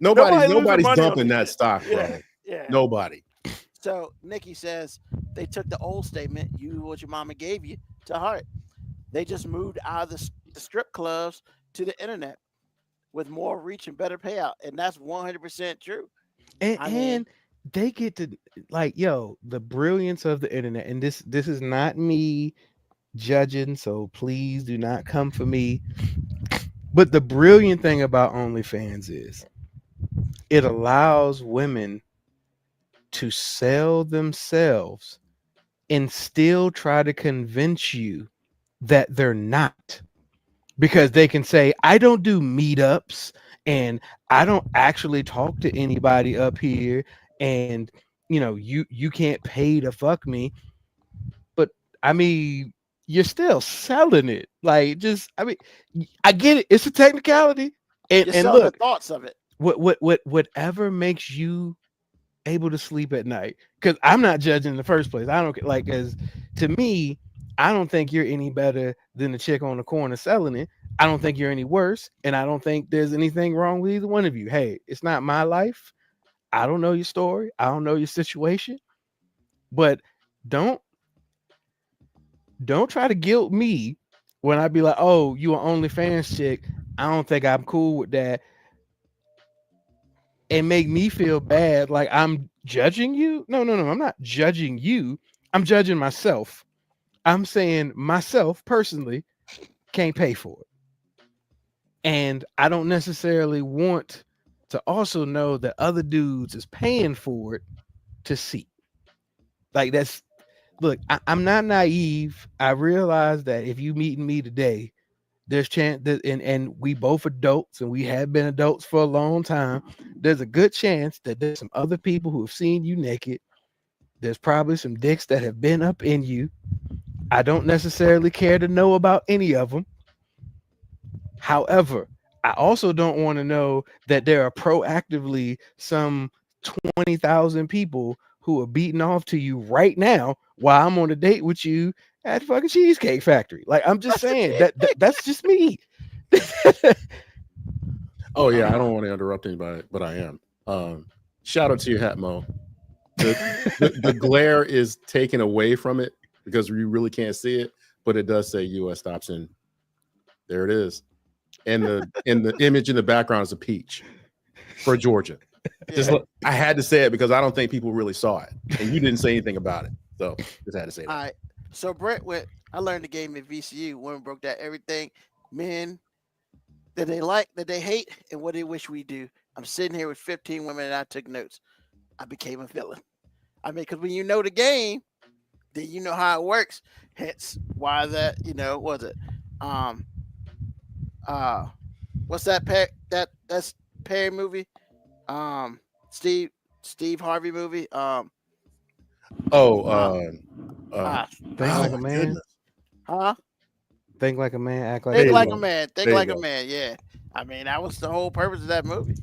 Nobody's dumping that stock, bro. Yeah. Nobody. So Nikki says they took the old statement, what your mama gave you, to heart. They just moved out of the strip clubs to the internet with more reach and better payout. And that's 100% true. And they get to, like, the brilliance of the internet. And this is not me judging, so please do not come for me. But the brilliant thing about OnlyFans is it allows women to sell themselves and still try to convince you that they're not, because they can say, I don't do meetups and I don't actually talk to anybody up here, and you can't pay to fuck me. But I mean, you're still selling it. Like, I get it, it's a technicality, and look, the thoughts of it. Whatever makes you able to sleep at night, because I'm not judging in the first place. I don't like, as to me, I don't think you're any better than the chick on the corner selling it. I don't think you're any worse, and I don't think there's anything wrong with either one of you. Hey, it's not my life. I don't know your story. I don't know your situation, but don't try to guilt me when I be like, oh, you an OnlyFans chick. I don't think I'm cool with that. And make me feel bad, like I'm judging you. No, I'm not judging you. I'm judging myself. I'm saying myself personally can't pay for it. And I don't necessarily want to also know that other dudes is paying for it to see. Like, look, I'm not naive. I realize that if you meeting me today, there's chance that, and we both adults, and we have been adults for a long time. There's a good chance that there's some other people who have seen you naked. There's probably some dicks that have been up in you. I don't necessarily care to know about any of them. However, I also don't want to know that there are proactively some 20,000 people who are beating off to you right now while I'm on a date with you at the fucking Cheesecake Factory. Like, I'm just saying that's just me. Oh yeah, I don't want to interrupt anybody, but I am. Shout out to your hat, Mo. The glare is taken away from it because you really can't see it, but it does say U.S. stops in. There it is, and the image in the background is a peach for Georgia. Yeah. I had to say it because I don't think people really saw it, and you didn't say anything about it, so just had to say that. All right. So Brett I learned the game at VCU. Women broke down everything, men that they like, that they hate, and what they wish we do. I'm sitting here with 15 women and I took notes. I became a villain. I mean, because when you know the game, then you know how it works. Hence why that, was it? What's that Perry movie? Steve Steve Harvey movie. Oh, Think like my a man. goodness. Huh? Think like a man. Act like Think you like go. a man. Think There you like a go. man. Yeah. I mean, that was the whole purpose of that movie.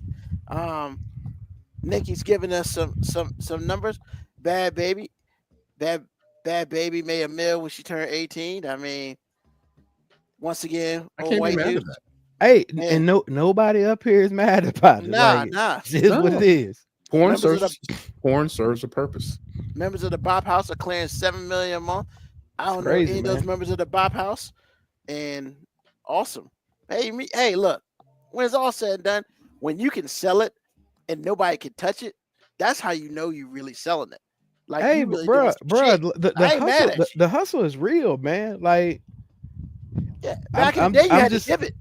Nikki's giving us some numbers. Bad Baby, Bad Baby made $1 million when she turned 18. I mean, once again, I old can't be white mad at dude. that. Hey, Yeah. and nobody up here is mad about it. Nah, Like, nah. it is what No. it is. Porn Members of serves a purpose. Members of the Bop House are clearing $7 million a month. I don't know crazy, any of those man. members of the Bop House, and awesome. Hey, look. When it's all said and done, when you can sell it and nobody can touch it, that's how you know you really selling it. Like, Hey, you really doing bro, some shit. the I ain't mad hustle, at you. the hustle is real, man. Like, Yeah, back in I'm the day, you I'm had just to give it.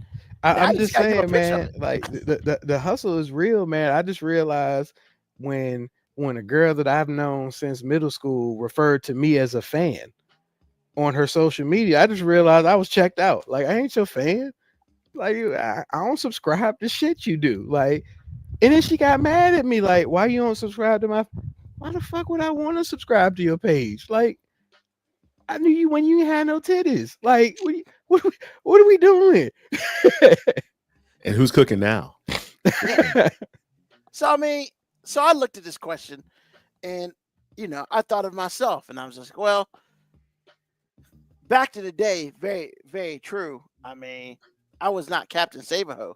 I, Now I'm you just gotta give a saying, picture of man. it. Like the hustle is real, man. I just realized when a girl that I've known since middle school referred to me as a fan on her social media, I just realized I was checked out. Like, I ain't your fan. Like, I don't subscribe to shit you do. Like, and then she got mad at me. Like, why you don't subscribe to my? Why the fuck would I want to subscribe to your page? Like, I knew you when you ain't had no titties. Like, what are we doing? And who's cooking now? So I mean, so I looked at this question, and I thought of myself, and I was just like, well, back to the day, very, very true. I mean, I was not Captain Saberho,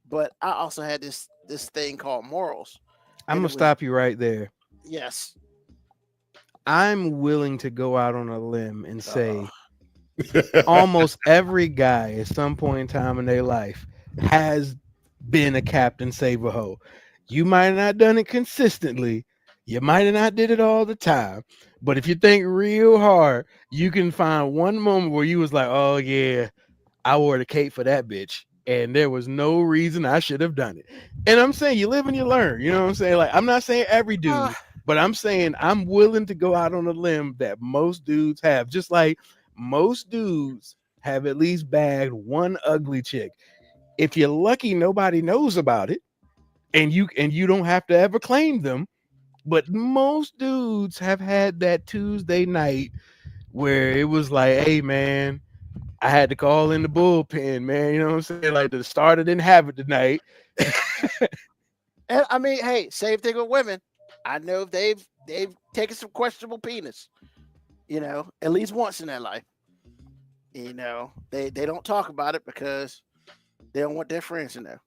but I also had this thing called morals. I'm And gonna it was- stop you right there. Yes. I'm willing to go out on a limb and say almost every guy at some point in time in their life has been a Captain Saberho. You might have not done it consistently. You might have not did it all the time. But if you think real hard, you can find one moment where you was like, oh yeah, I wore the cape for that bitch. And there was no reason I should have done it. And I'm saying you live and you learn. You know what I'm saying? Like, I'm not saying every dude, but I'm saying I'm willing to go out on a limb that most dudes have. Just like most dudes have at least bagged one ugly chick. If you're lucky, nobody knows about it, and you don't have to ever claim them. But most dudes have had that Tuesday night where it was like, hey man, I had to call in the bullpen, man. You know what I'm saying? Like, the starter didn't have it tonight. And I mean, hey, same thing with women. I know they've taken some questionable penis, at least once in their life. They don't talk about it because they don't want their friends to know.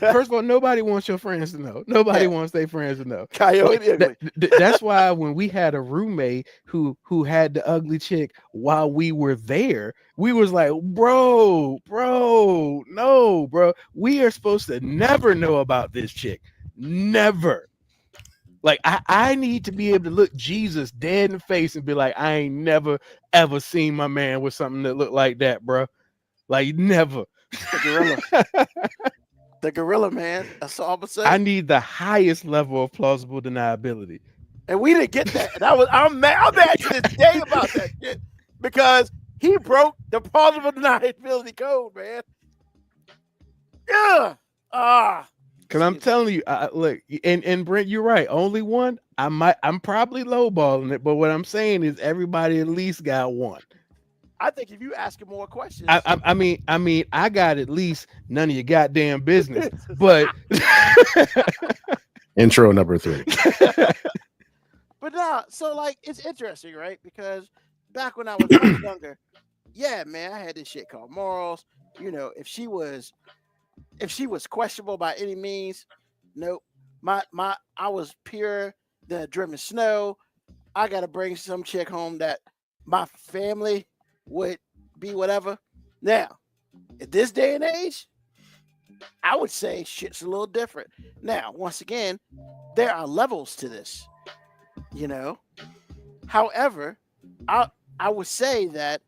First of all, nobody wants your friends to know. Nobody Yeah. wants their friends to know. Coyote ugly. That's why when we had a roommate who had the ugly chick while we were there, we was like, bro, no, bro. We are supposed to never know about this chick. Never. Like, I need to be able to look Jesus dead in the face and be like, I ain't never ever seen my man with something that looked like that, bro. Like, never. The gorilla. The gorilla, man. That's all I'm saying. I need the highest level of plausible deniability. And we didn't get that. And I'm mad to this day about that shit because he broke the plausible deniability code, man. Yeah. Because I'm telling you, look, and Brent, you're right. Only one. I'm probably lowballing it, but what I'm saying is everybody at least got one. I think if you ask him more questions, I mean, I got at least none of your goddamn business. But Intro number 3. but nah. So like, it's interesting, right? Because back when I was much younger, yeah, man, I had this shit called morals. If she was questionable by any means, nope. I was pure the driven snow. I gotta bring some chick home that my family would be whatever. Now, at this day and age, I would say shit's a little different. Now, once again, there are levels to this, However, I would say that,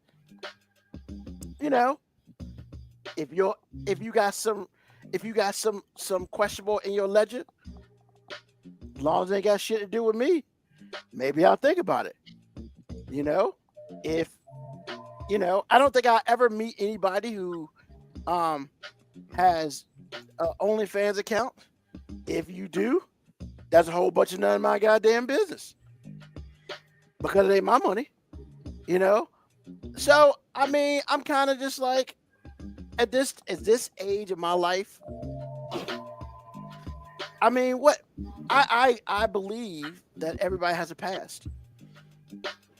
if you got some questionable in your ledger, as long as they got shit to do with me, maybe I'll think about it. If I don't think I'll ever meet anybody who has an OnlyFans account If you do, that's a whole bunch of none of my goddamn business. Because it ain't my money, you know? So, I mean, I'm kind of just like, at this age of my life, I mean, what I believe that everybody has a past.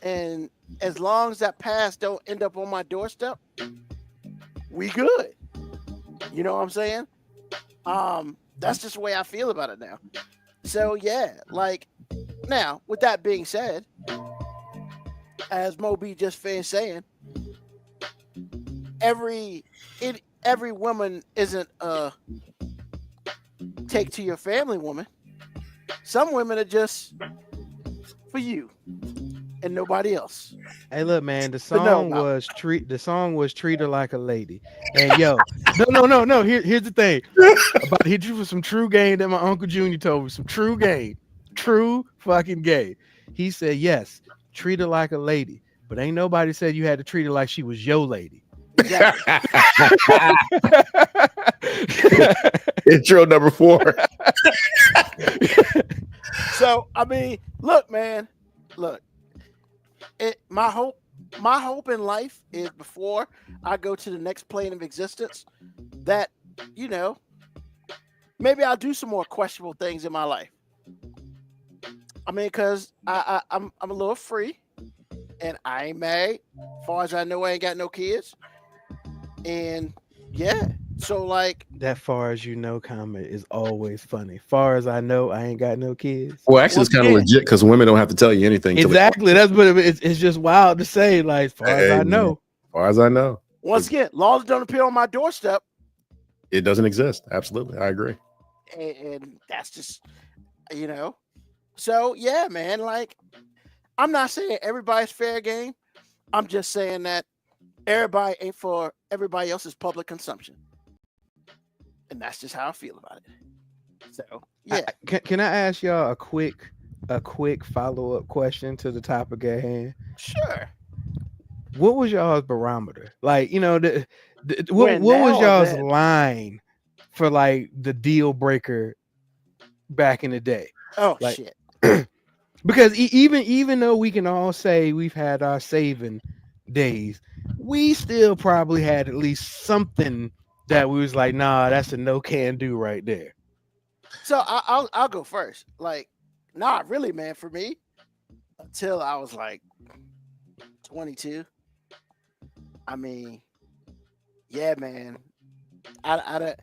And as long as that past don't end up on my doorstep, we good. You know what I'm saying? That's just the way I feel about it now. So yeah, like now, with that being said, as Moby just finished saying, every woman isn't a take to your family woman. Some women are just for you and nobody else. Hey, look, man, the But song no. was treat her like a lady. And yo, no. Here's the thing. About to hit you with some true game that my Uncle Junior told me. Some true game. True fucking game. He said, yes, treat her like a lady. But ain't nobody said you had to treat her like she was your lady. Intro number 4. So I mean, look, man, look. My hope in life is before I go to the next plane of existence, that maybe I'll do some more questionable things in my life. I mean, because I'm a little free, and I ain't married. As far as I know, I ain't got no kids, and yeah. So like that far as you know comment is always funny. Far as I know, I ain't got no kids. Well, actually, it's kind of legit because women don't have to tell you anything. Exactly. That's what it's just wild to say. Like, as far as I know. As far as I know. Once again, laws don't appear on my doorstep. It doesn't exist. Absolutely. I agree. And that's just, So yeah, man, like I'm not saying everybody's fair game. I'm just saying that everybody ain't for everybody else's public consumption. And that's just how I feel about it. So yeah. Can I ask y'all a quick follow-up question to the topic at hand? Sure. What was y'all's barometer? Like, what was y'all's line for like the deal breaker back in the day? Oh, like, shit. Because even though we can all say we've had our saving days, we still probably had at least something that we was like, nah, that's a no can do right there. So I'll go first. Like, nah, really, man, for me, until I was like 22. I mean, yeah, man. I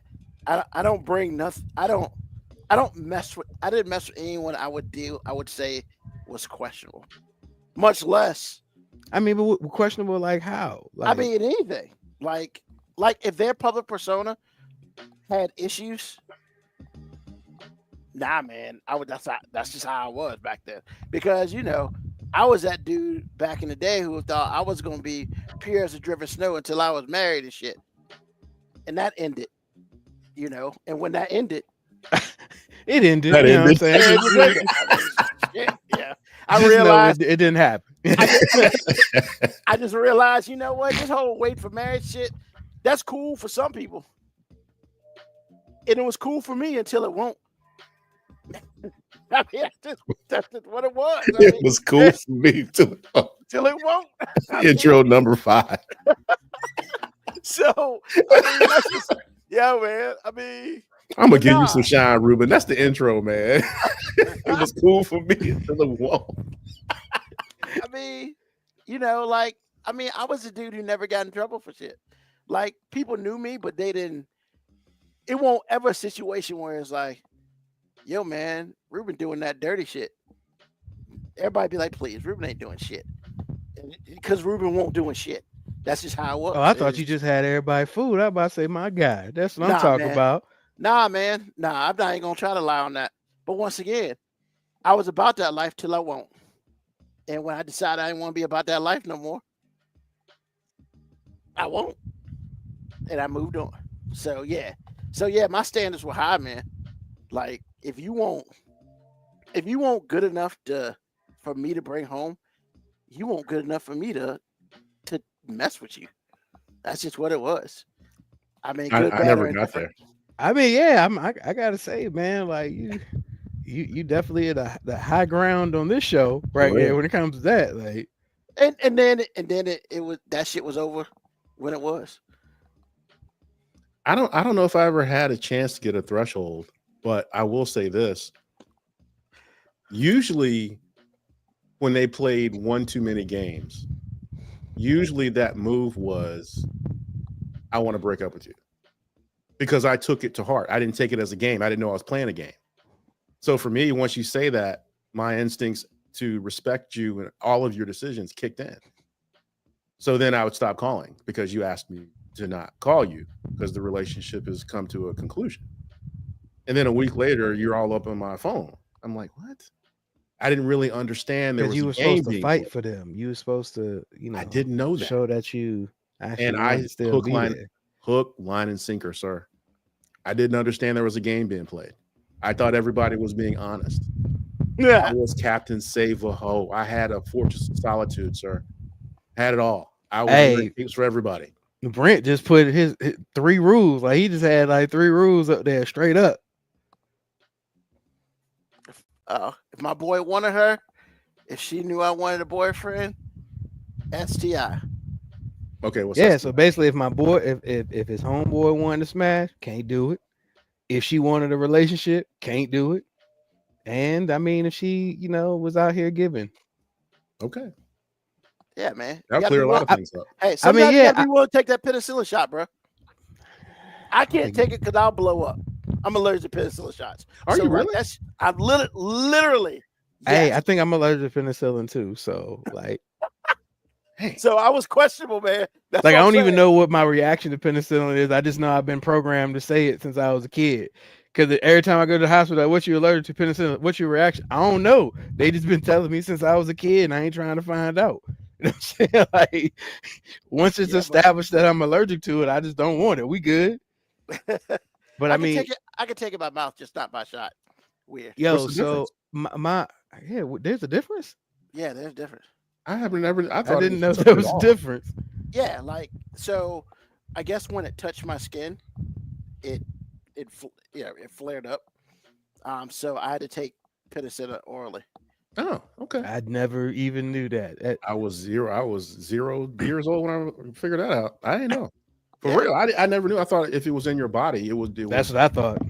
don't bring nothing. I didn't mess with anyone I would say was questionable. Much less. I mean, but questionable like how? Like, I mean, anything. Like if their public persona had issues, nah, man. That's just how I was back then. Because I was that dude back in the day who thought I was gonna be pure as a driven snow until I was married and shit. And that ended. And when that ended, it ended. You know what I'm saying? Yeah. I realized it didn't happen. I just realized, you know what? This whole wait for marriage shit, that's cool for some people. And it was cool for me until it won't. I mean, that's just what it was. It was cool for me till it won't. Intro number 5. So, I mean, that's just, yeah, man. I mean, I'm gonna give you some shine, Ruben. That's the intro, man. It was cool for me until it won't. I mean, I was a dude who never got in trouble for shit. Like, people knew me, but they didn't. It won't ever a situation where it's like, yo, man, Ruben doing that dirty shit. Everybody be like, please, Ruben ain't doing shit. Because Ruben won't doing shit. That's just how it was. Oh, I thought you just had everybody fooled. I was about to say, my God, that's what I'm talking about. Nah, man. Nah, I'm not even going to try to lie on that. But once again, I was about that life till I won't. And when I decided I didn't want to be about that life no more, I won't. And I moved on. So, yeah. My standards were high, man. Like, if you want good enough for me to bring home, you want good enough for me to mess with you. That's just what it was. I mean, I never got there. I mean, yeah, I gotta say, man, like you definitely at the high ground on this show right real. there when it comes to that. Like, And then it was that shit was over when it was. I don't know if I ever had a chance to get a threshold, but I will say this. Usually when they played one too many games, usually that move was, I want to break up with you. Because I took it to heart. I didn't take it as a game. I didn't know I was playing a game. So for me, once you say that, my instincts to respect you and all of your decisions kicked in. So then I would stop calling because you asked me to not call you because the relationship has come to a conclusion. And then a week later, you're all up on my phone. I'm like, what? I didn't really understand there was because you a were game supposed to being fight played. for them. You were supposed to, I didn't know that. show that you actually And wanted I to still be there. hook, line, and sinker, sir. I didn't understand there was a game being played. I thought everybody was being honest. I was Captain Save a Ho. I had a Fortress of Solitude, sir. Had it all. I was Hey. games for everybody. Brent just put his 3 rules. Like he just had like 3 rules up there straight up. If my boy wanted her, if she knew I wanted a boyfriend, STI. Okay, what's Yeah, that? so basically if my boy if his homeboy wanted to smash, can't do it. If she wanted a relationship, can't do it. And I mean if she, was out here giving. Okay. Yeah, man. That'll clear a lot of things up. Hey, sometimes yeah, you gotta be willing to take that penicillin shot, bro. I can't take it because I'll blow up. I'm allergic to penicillin shots. Are you really? I'm literally. Hey, yes. I think I'm allergic to penicillin too. So like, So I was questionable, man. That's like what I I'm don't even saying. know what my reaction to penicillin is. I just know I've been programmed to say it since I was a kid. Because every time I go to the hospital, like, what's you allergic to penicillin? What's your reaction? I don't know. They just been telling me since I was a kid, and I ain't trying to find out. You know what I'm saying? Like, once it's established that I'm allergic to it, I just don't want it. We good. But I mean, I can take it by mouth, just not by shot. Weird. Yo, What's the so difference? there's a difference. Yeah, there's a difference. I didn't know there was a difference. Yeah, like so. I guess when it touched my skin, it flared up. So I had to take penicillin orally. Oh, okay. I never even knew that. I was 0 years old when I figured that out. I didn't know. For real, I never knew. I thought if it was in your body, it was. That's what I thought.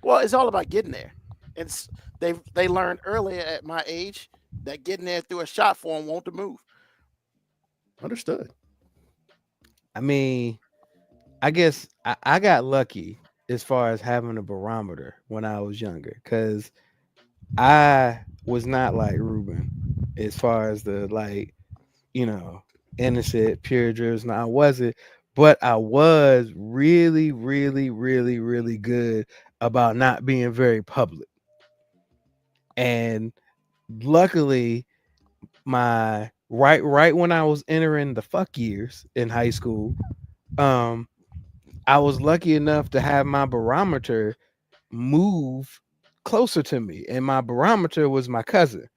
Well, it's all about getting there. It's they learned earlier at my age that getting there through a shot form won't to move. Understood. I mean, I guess I got lucky as far as having a barometer when I was younger because I was not like Ruben as far as the innocent, pure driven. I wasn't, but I was really, really, really, really good about not being very public. And luckily, my right when I was entering the fuck years in high school, I was lucky enough to have my barometer move closer to me, and my barometer was my cousin.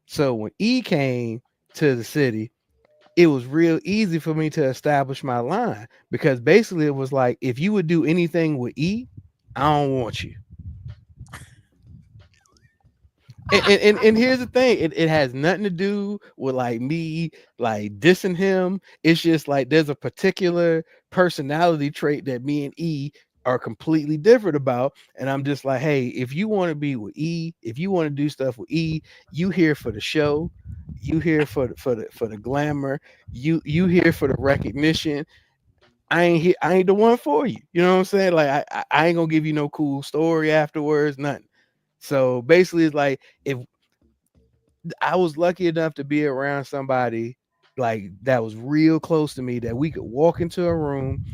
So when E came to the city, it was real easy for me to establish my line because basically it was like, if you would do anything with E, I don't want you. And here's the thing, it has nothing to do with like me like dissing him. It's just like there's a particular personality trait that me and E are completely different about, and I'm just like, hey, if you want to be with E, if you want to do stuff with E, you here for the show, you here for the glamour, you here for the recognition. I ain't the one for you. You know what I'm saying? Like I ain't gonna give you no cool story afterwards, nothing. So basically, it's like if I was lucky enough to be around somebody like that was real close to me, that we could walk into a room,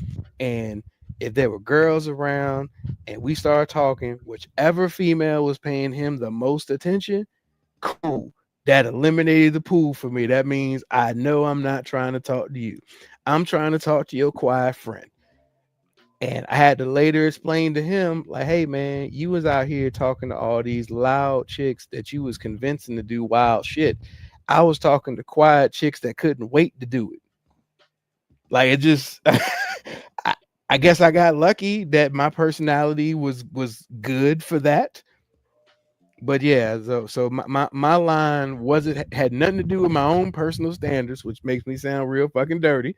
and if there were girls around and we started talking, whichever female was paying him the most attention, cool. That eliminated the pool for me. That means I know I'm not trying to talk to you. I'm trying to talk to your quiet friend. And I had to later explain to him, like, hey, man, you was out here talking to all these loud chicks that you was convincing to do wild shit. I was talking to quiet chicks that couldn't wait to do it. Like, it just, I guess I got lucky that my personality was good for that. But yeah, so my line had nothing to do with my own personal standards, which makes me sound real fucking dirty.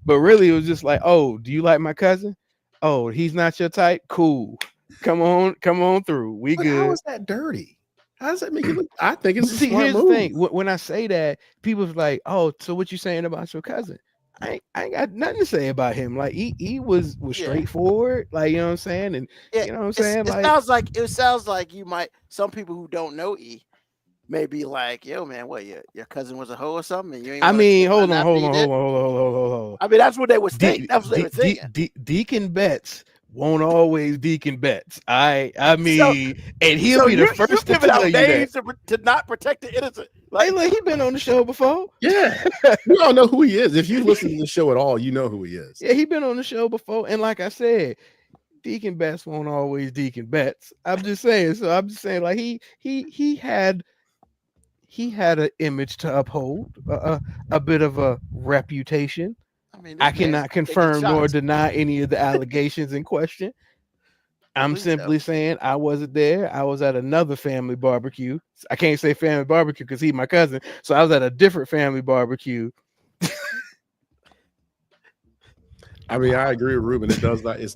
But really, it was just like, oh, do you like my cousin? Oh, he's not your type. Cool. Come on through. We But good. how is that dirty? How does that make you look? I think it's a See, smart here's move. the thing. When I say that, people's like, "Oh, so what you saying about your cousin?" I ain't got nothing to say about him. Like he was Yeah. straightforward. Like, you know what I'm saying? And Yeah, you know what I'm saying? it sounds like you might. Some people who don't know E may be like, "Yo, man, what your cousin was a hoe or something?" And you ain't I wanna mean, tell hold nothing on. after you did? I mean, that's what they would think. That's what they were thinking. Deacon Betts won't always Deacon Betts. I mean, and he'll So be the you first to giving tell out you that. names to not protect the innocent. Hey, look, he been on the show before. Yeah, we all know who he is. If you listen to the show at all, you know who he is. Yeah, he been on the show before. And like I said, Deacon Betts won't always Deacon Betts. I'm just saying. So I'm just saying, like he had an image to uphold, a bit of a reputation. I mean, I cannot confirm nor deny any of the allegations in question. I'm simply saying I wasn't there. I was at another family barbecue. I can't say family barbecue because he's my cousin. So I was at a different family barbecue. I mean, I agree with Ruben. It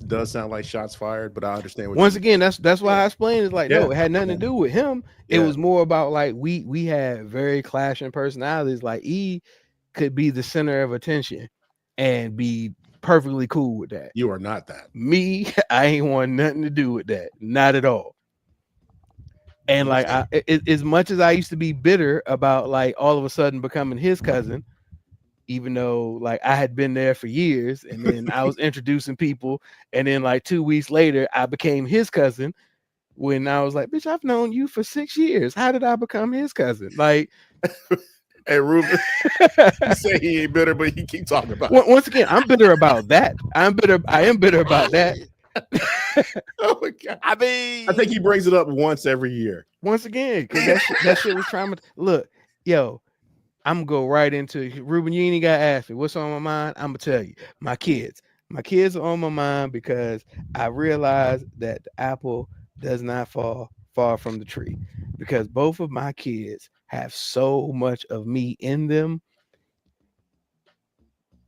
does sound like shots fired, but I understand. Once again, that's why I explained. It's like, no, it had nothing to do with him. Yeah. It was more about like we had very clashing personalities. Like E could be the center of attention and be perfectly cool with that. You are not that. Me, I ain't want nothing to do with that. Not at all. And like as much as I used to be bitter about like all of a sudden becoming his cousin, even though like I had been there for years, and then I was introducing people, and then like 2 weeks later I became his cousin. When I was like, bitch, I've known you for 6 years. How did I become his cousin? Like, hey, Ruben, you say he ain't bitter, but he keep talking about it. Once again, I'm bitter about that. I am bitter about that. Oh my God. I mean, I think he brings it up once every year. Once again, because that shit was traumatizing. Look, yo, I'm gonna go right into it. Ruben, you ain't even gotta ask me what's on my mind. I'm gonna tell you. My kids are on my mind because I realized that the apple does not fall far from the tree, because both of my kids have so much of me in them,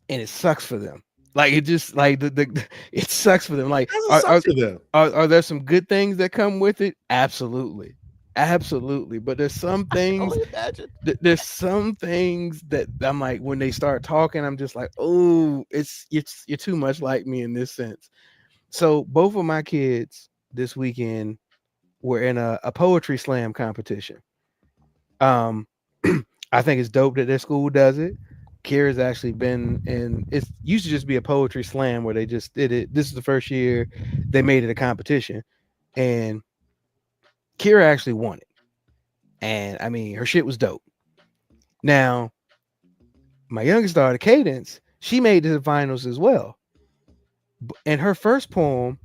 and it sucks for them. Like, it just like it sucks for them. Like, are there some good things that come with it? Absolutely. But there's some things that I'm like, when they start talking, I'm just like, oh, you're too much like me in this sense. So both of my kids this weekend were in a poetry slam competition. I think it's dope that their school does it. Kira's actually been in. It used to just be a poetry slam where they just did it. This is the first year they made it a competition, and Kira actually won it. And I mean, her shit was dope. Now, my youngest daughter, Cadence, she made the finals as well. And her first poem,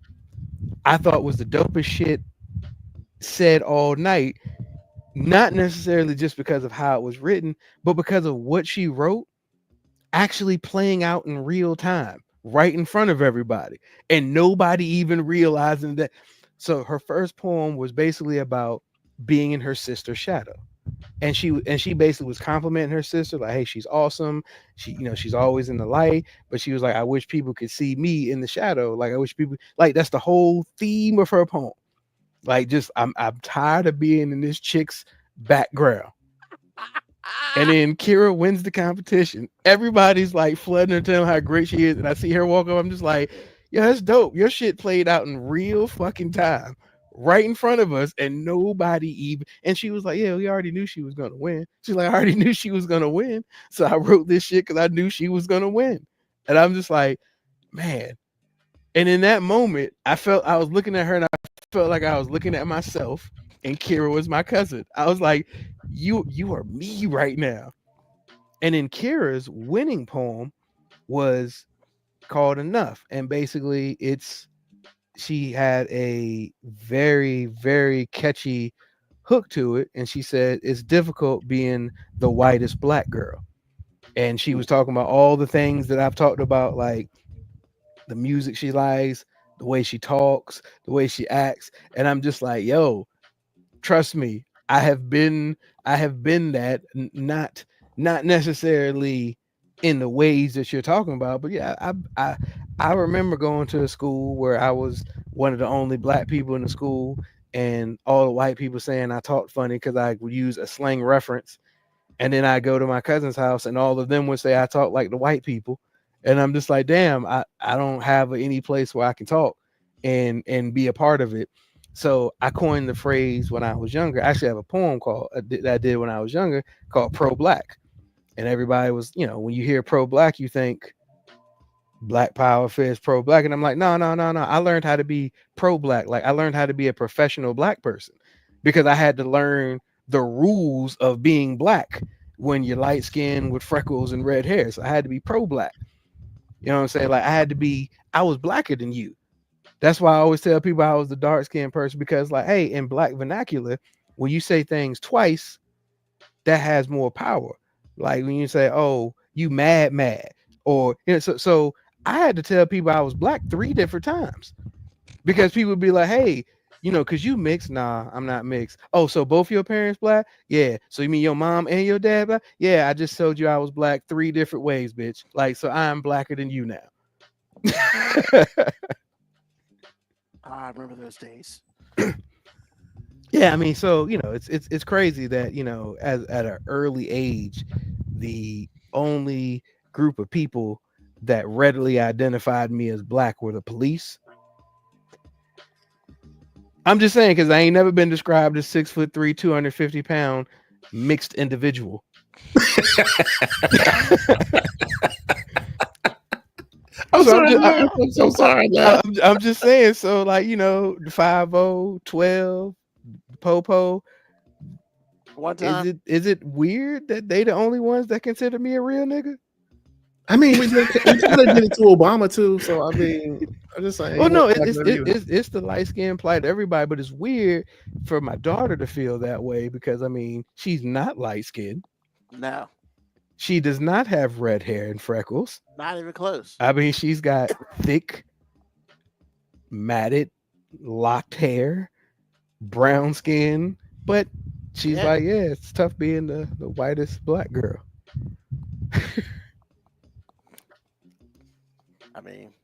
I thought was the dopest shit said all night. Not necessarily just because of how it was written, but because of what she wrote actually playing out in real time, right in front of everybody, and nobody even realizing that. So her first poem was basically about being in her sister's shadow, and she basically was complimenting her sister, like, hey, she's awesome, she's always in the light, but she was like, I wish people could see me in the shadow. Like, I wish people, like, that's the whole theme of her poem. Like, just I'm tired of being in this chick's background. And then Kira wins the competition. Everybody's like flooding her, telling how great she is, and I see her walk up. I'm just like, yeah, that's dope. Your shit played out in real fucking time, right in front of us, and nobody even. And she was like, yeah, we already knew she was gonna win. She's like, I already knew she was gonna win, so I wrote this shit because I knew she was gonna win. And I'm just like, man. And in that moment, I was looking at her, and I felt like I was looking at myself, and Kira was my cousin. I was like, you are me right now. And then Kira's winning poem was called Enough. And basically she had a very, very catchy hook to it. And she said, it's difficult being the whitest Black girl. And she was talking about all the things that I've talked about, like the music she likes, the way she talks, the way she acts, and I'm just like, yo, trust me, I have been that, not necessarily in the ways that you're talking about, but yeah, I remember going to a school where I was one of the only black people in the school, and all the white people saying I talked funny because I would use a slang reference. And then I go to my cousin's house and all of them would say I talk like the white people. And I'm just like, damn, I don't have any place where I can talk and be a part of it. So I coined the phrase when I was younger. I actually have a poem called that I did when I was younger called Pro Black. And everybody was, when you hear pro black, you think Black Power Fist, pro black. And I'm like, no. I learned how to be pro black. Like I learned how to be a professional black person because I had to learn the rules of being black when you're light skinned with freckles and red hair. So I had to be pro black. You know what I'm saying? Like I was blacker than you. That's why I always tell people I was the dark skinned person because like, hey, in black vernacular, when you say things twice, that has more power. Like when you say, oh, you mad, or so I had to tell people I was black 3 different times because people would be like, hey, because you mixed. Nah, I'm not mixed. Oh, so both your parents black? Yeah. So you mean your mom and your dad black? Yeah, I just told you I was black 3 different ways, bitch. Like, so I'm blacker than you now. I remember those days. Yeah, I mean, so it's crazy that as at an early age, the only group of people that readily identified me as black were the police. I'm just saying because I ain't never been described as 6'3", 250 pound mixed individual. I'm so sorry. I'm just saying. So like 5'0", 12, Popo. One time, is it weird that they the only ones that consider me a real nigga? I mean, we did it to Obama too. So I mean, I'm just saying. Well, no, it's the light skin plight to everybody, but it's weird for my daughter to feel that way because I mean she's not light skinned. No, she does not have red hair and freckles. Not even close. I mean, she's got thick, matted, locked hair, brown skin, but she's like, yeah, it's tough being the whitest black girl. I mean,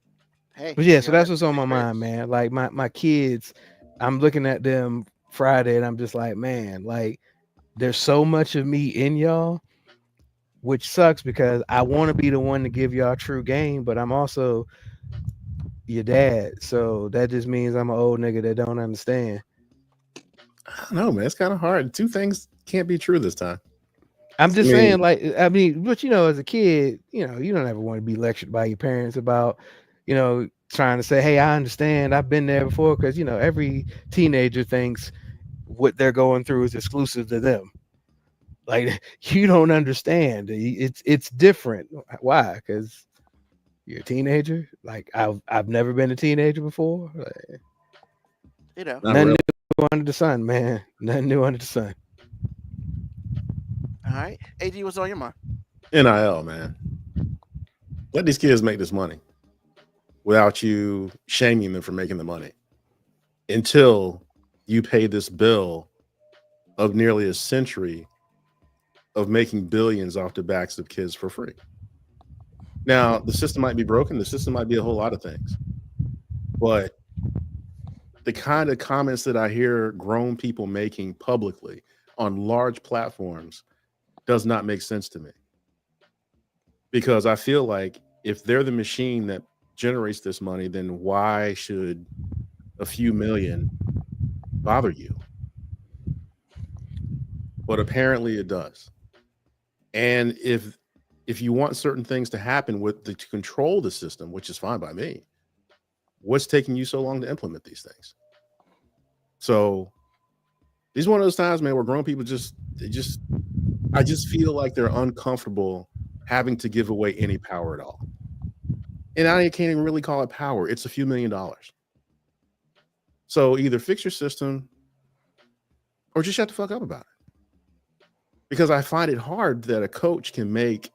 hey. But yeah, so that's what's on my mind, man. Like my kids, I'm looking at them Friday and I'm just like, man, like there's so much of me in y'all, which sucks because I want to be the one to give y'all true game, but I'm also your dad. So that just means I'm an old nigga that don't understand. I don't know, man. It's kind of hard. 2 things can't be true this time. I'm just saying, like, I mean, but as a kid, you don't ever want to be lectured by your parents about, trying to say, hey, I understand, I've been there before, because every teenager thinks what they're going through is exclusive to them. Like, you don't understand. It's different. Why? Because you're a teenager. Like, I've never been a teenager before. Like, nothing new under the sun, man. Nothing new under the sun. All right, AD, what's on your mind? NIL, man. Let these kids make this money without you shaming them for making the money until you pay this bill of nearly a century of making billions off the backs of kids for free. Now, the system might be broken. The system might be a whole lot of things. But the kind of comments that I hear grown people making publicly on large platforms does not make sense to me. Because I feel like if they're the machine that generates this money, then why should a few million bother you? But apparently it does. And if you want certain things to happen to control the system, which is fine by me, what's taking you so long to implement these things? So these one of those times, man, where grown people I just feel like they're uncomfortable having to give away any power at all. And I can't even really call it power. It's a few $1 million. So either fix your system or just shut the fuck up about it. Because I find it hard that a coach can make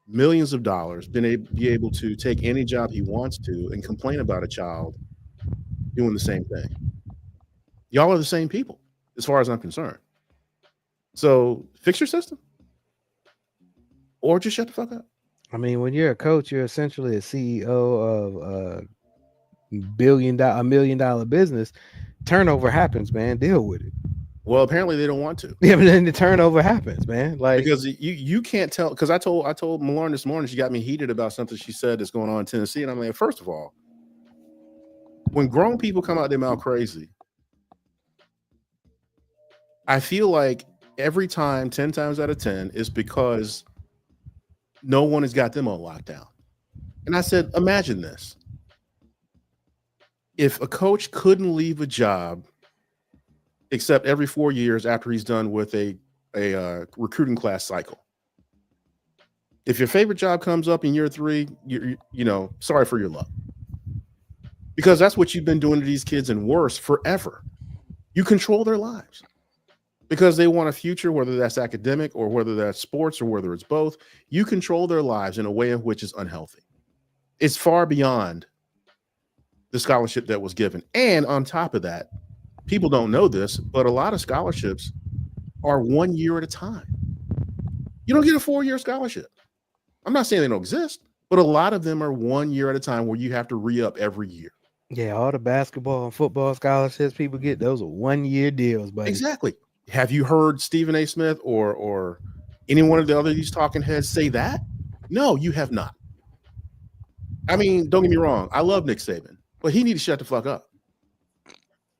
millions of dollars, be able to take any job he wants to and complain about a child doing the same thing. Y'all are the same people, as far as I'm concerned. So fix your system, or just shut the fuck up. I mean, when you're a coach, you're essentially a CEO of a $1 million business. Turnover happens, man. Deal with it. Well, apparently they don't want to. Yeah, but then the turnover happens, man. Like, because you can't tell. Because I told Malone this morning, she got me heated about something she said that's going on in Tennessee, and I'm like, first of all, when grown people come out their mouth crazy, I feel like every time, 10 times out of 10, is because no one has got them on lockdown. And I said, imagine this. If a coach couldn't leave a job except every 4 years after he's done with a recruiting class cycle. If your favorite job comes up in year 3, you know, sorry for your luck. Because that's what you've been doing to these kids and worse forever. You control their lives because they want a future, whether that's academic or whether that's sports or whether it's both. You control their lives in a way in which is unhealthy. It's far beyond the scholarship that was given. And on top of that, people don't know this, but a lot of scholarships are 1 year at a time. You don't get a 4-year scholarship. I'm not saying they don't exist, but a lot of them are 1 year at a time where you have to re-up every year. yeah, all the basketball and football scholarships people get, those are 1 year deals, buddy. Exactly. Have you heard Stephen A. Smith or any one of the other these talking heads say that? No, you have not. I mean, don't get me wrong. I love Nick Saban, but he need to shut the fuck up.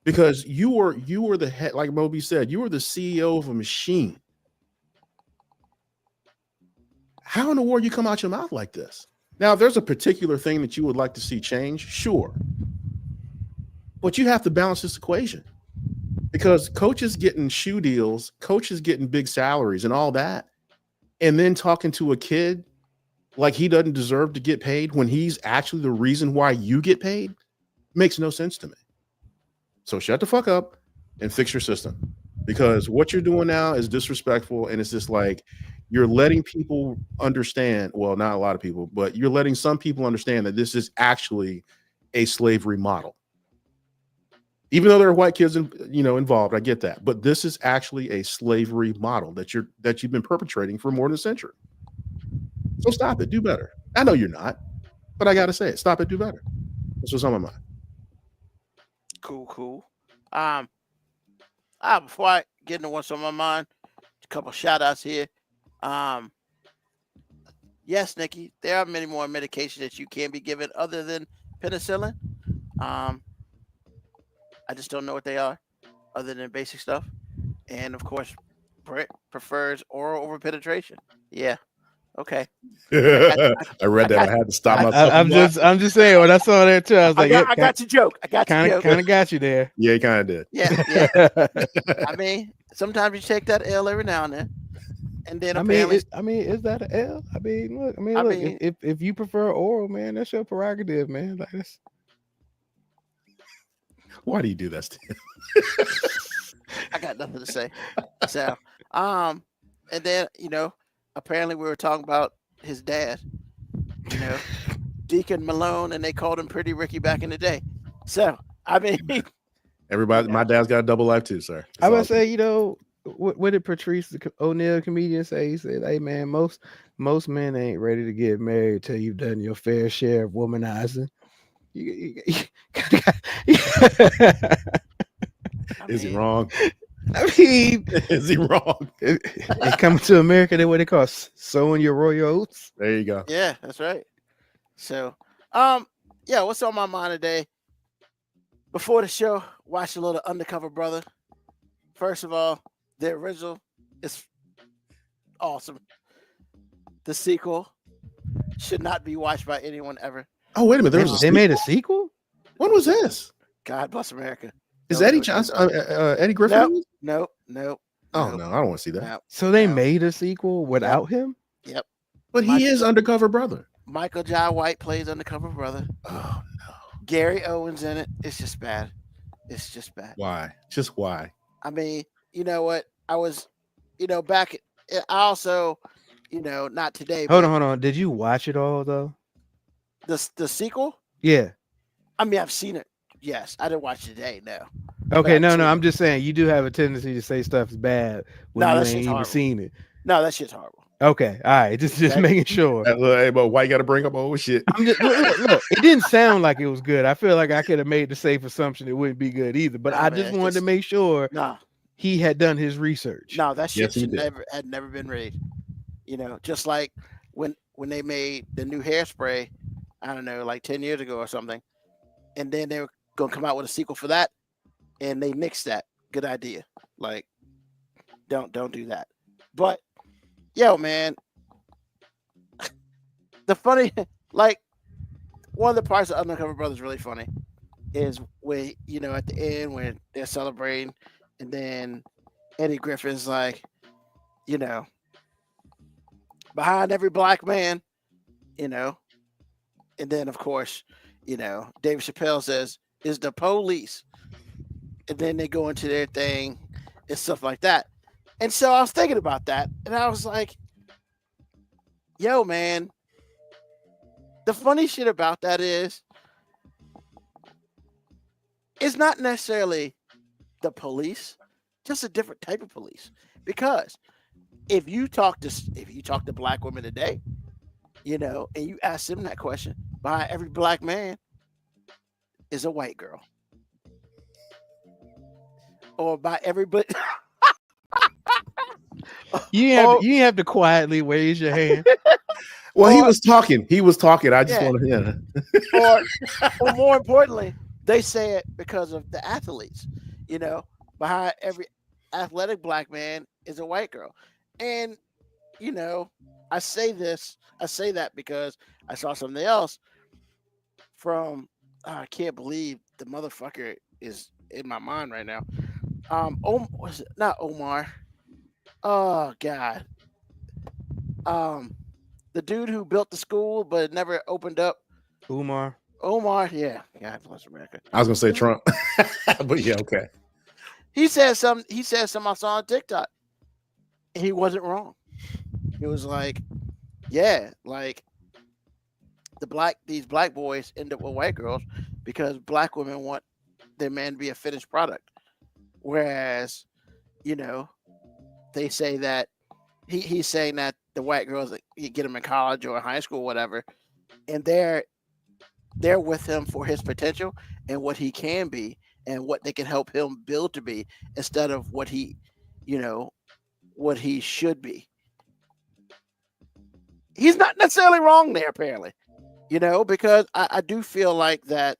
Because you were the head, like Moby said, you were the CEO of a machine. How in the world you come out your mouth like this? Now, if there's a particular thing that you would like to see change, sure. But you have to balance this equation. Because coaches getting shoe deals, coaches getting big salaries and all that, and then talking to a kid like he doesn't deserve to get paid when he's actually the reason why you get paid, makes no sense to me. So shut the fuck up and fix your system, because what you're doing now is disrespectful. And it's just like you're letting people understand. Well, not a lot of people, but you're letting some people understand that this is actually a slavery model. Even though there are white kids, involved, I get that. But this is actually a slavery model that you've been perpetrating for more than a century. So stop it. Do better. I know you're not, but I got to say it. Stop it. Do better. That's what's on my mind. Cool. Before I get into what's on my mind, a couple shout outs here. Yes, Nikki, there are many more medications that you can be given other than penicillin. I just don't know what they are other than basic stuff. And of course, Brett prefers oral over penetration. Yeah. Okay. I read that. I had to stop myself. I'm just saying, when I saw that too, I was like, I got your joke. Kind of got you there. Yeah, he kind of did. Yeah. I mean, sometimes you take that L every now and then. And then is that an L? I mean, look, if you prefer oral, man, that's your prerogative, man. Like that's... Why do you do that, Steve? I got nothing to say. So, and then, apparently we were talking about his dad, Deacon Malone, and they called him Pretty Ricky back in the day. So, I mean, everybody, my dad's got a double life too, sir. I would say, what did Patrice the O'Neal comedian say? He said, "Hey man, most men ain't ready to get married till you've done your fair share of womanizing." Is he wrong? I mean, is he wrong? They coming to America, they what they call sowing your royal oats. There you go. Yeah, that's right. So, what's on my mind today? Before the show, watch a little Undercover Brother. First of all, the original is awesome. The sequel should not be watched by anyone ever. Oh, wait a minute. They made a sequel? When was this? God bless America. Is Eddie Johnson, Eddie Griffin? Nope. Oh, no, I don't want to see that. Nope. So they made a sequel without him? Yep. But he is Undercover Brother. Michael Jai White plays Undercover Brother. Oh, no. Gary Owens in it. It's just bad. It's just bad. Why? Just why? I mean, you know what? I was, back. I also, not today. Hold but on. Did you watch it all though? The sequel. Yeah. I mean, I've seen it. Yes, I didn't watch it today. No. Okay, I've no. seen I'm it. just saying you do have a tendency to say stuff is bad when No, you that ain't shit's even horrible. seen it. No, that shit's horrible. Okay, all right. Just Okay. making sure. Hey, but why you got to bring up old shit? I'm just look. It didn't sound like it was good. I feel like I could have made the safe assumption it wouldn't be good either. But Nah, I man, just it's wanted to just- make sure No, he had done his research. no, that shit Yes, he did. had never been made. Just like when they made the new Hairspray, I don't know, like 10 years ago or something, and then they were gonna come out with a sequel for that, and they nixed that. Good idea. Like, don't do that. But yo, man, the funny, like, one of the parts of Undercover Brother is really funny is when at the end when they're celebrating, and then Eddie Griffin's like, behind every black man, and then of course, David Chappelle says, "Is the police?" And then they go into their thing and stuff like that. And so I was thinking about that, and I was like, yo, man, the funny shit about that is it's not necessarily the police, just a different type of police. Because if you talk to black women today, and you ask them that question, behind every black man is a white girl. Or by every You didn't have to quietly raise your hand. Well, he was talking. I just Yeah. want to. or more importantly, they say it because of the athletes. Behind every athletic black man is a white girl. And I say that because I saw something else from I can't believe the motherfucker is in my mind right now. Was it not Omar? Oh God. The dude who built the school but it never opened up. Umar. Omar, yeah. God bless America. I was gonna say Trump, but yeah, okay. He said something I saw on TikTok. And he wasn't wrong. It was like, yeah, like these black boys end up with white girls because black women want their man to be a finished product. Whereas, they say that he's saying that the white girls, you get them in college or high school or whatever, and they're with him for his potential and what he can be and what they can help him build to be instead of what he should be. He's not necessarily wrong there, apparently, because I do feel like that,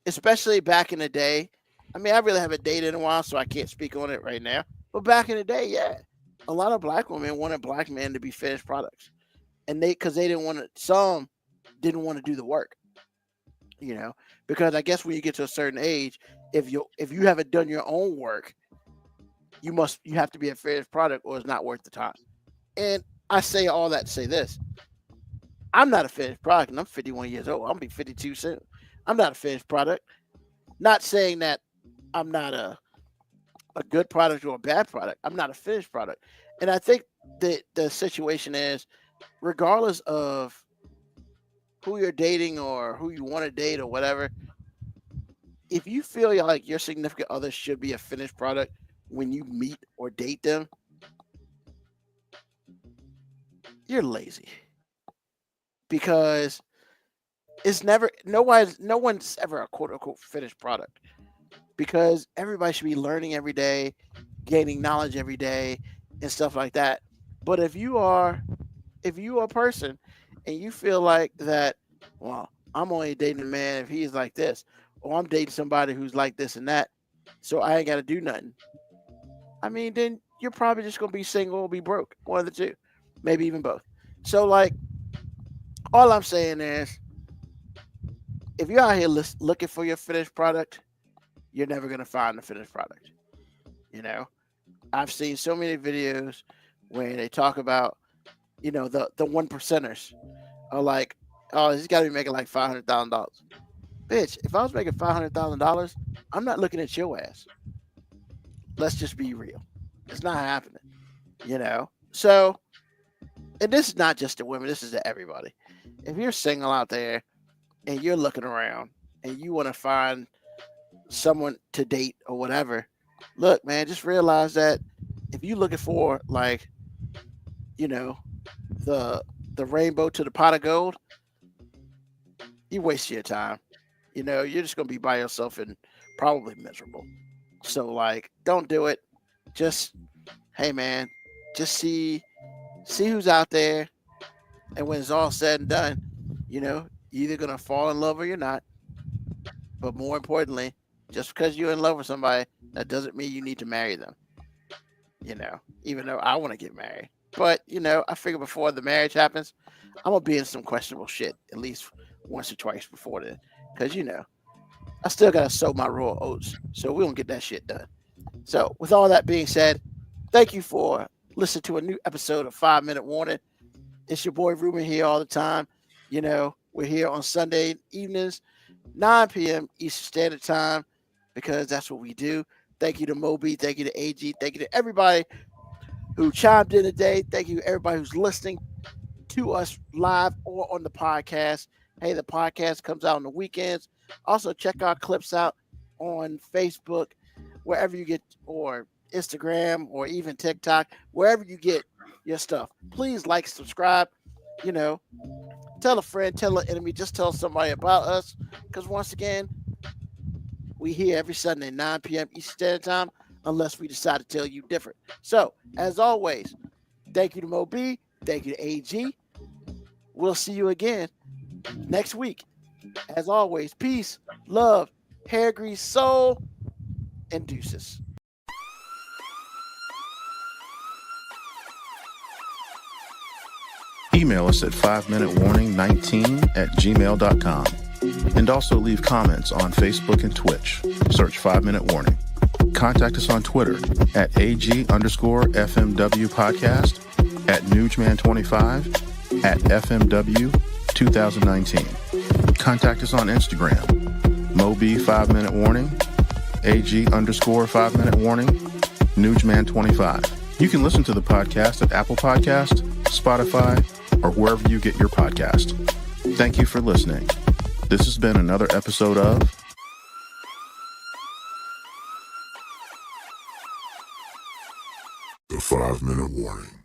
especially back in the day. I mean, I really haven't dated in a while, so I can't speak on it right now. But back in the day, yeah, a lot of black women wanted black men to be finished products, and because they didn't want to. Some didn't want to do the work, because I guess when you get to a certain age, if you haven't done your own work, you have to be a finished product, or it's not worth the time. And I say all that to say this: I'm not a finished product, and I'm 51 years old. I'm gonna be 52 soon. I'm not a finished product. Not saying that I'm not a good product or a bad product. I'm not a finished product. And I think that the situation is, regardless of who you're dating or who you want to date or whatever, if you feel like your significant other should be a finished product when you meet or date them, you're lazy. Because no one's ever a quote unquote finished product. Because everybody should be learning every day, gaining knowledge every day, and stuff like that. But if you are a person and you feel like that, well, I'm only dating a man if he's like this, or I'm dating somebody who's like this and that, so I ain't got to do nothing. I mean, then you're probably just gonna be single or be broke, one of the two, maybe even both. So, like, all I'm saying is, if you're out here looking for your finished product, you're never going to find the finished product. I've seen so many videos where they talk about, the one percenters are like, oh, he's got to be making like $500,000. Bitch, if I was making $500,000, I'm not looking at your ass. Let's just be real. It's not happening. So, and this is not just to women, this is to everybody. If you're single out there and you're looking around and you want to find someone to date or whatever, look, man, just realize that if you're looking for like, you know, the rainbow to the pot of gold, you waste your time. You know, you're just gonna be by yourself and probably miserable. So like, don't do it. Just, hey man, just see who's out there, and when it's all said and done, you know, you're either gonna fall in love or you're not. But more importantly, just because you're in love with somebody, that doesn't mean you need to marry them. You know, even though I want to get married. But, you know, I figure before the marriage happens, I'm going to be in some questionable shit at least once or twice before then. Because, you know, I still got to sow my raw oats. So we don't get that shit done. So with all that being said, thank you for listening to a new episode of 5 Minute Warning. It's your boy Ruben here all the time. You know, we're here on Sunday evenings, 9 p.m. Eastern Standard Time, because that's what we do. Thank you to Moby. Thank you to AG. Thank you to everybody who chimed in today. Thank you to everybody who's listening to us live or on the podcast. Hey, the podcast comes out on the weekends. Also, check our clips out on Facebook, wherever you get, or Instagram, or even TikTok, wherever you get your stuff. Please like, subscribe, you know, tell a friend, tell an enemy, just tell somebody about us. Because once again, we here every Sunday, 9 p.m. Eastern Standard Time, unless we decide to tell you different. So, as always, thank you to Moby. Thank you to AG. We'll see you again next week. As always, peace, love, hair grease, soul, and deuces. Email us at 5minutewarning19@gmail.com. And also leave comments on Facebook and Twitch. Search 5 Minute Warning. Contact us on Twitter at AG_FMW podcast, at Nugman25, at FMW 2019. Contact us on Instagram, Moby 5 Minute Warning, AG_5 Minute Warning, Nugman25. You can listen to the podcast at Apple Podcast, Spotify, or wherever you get your podcast. Thank you for listening. This has been another episode of The 5 Minute Warning.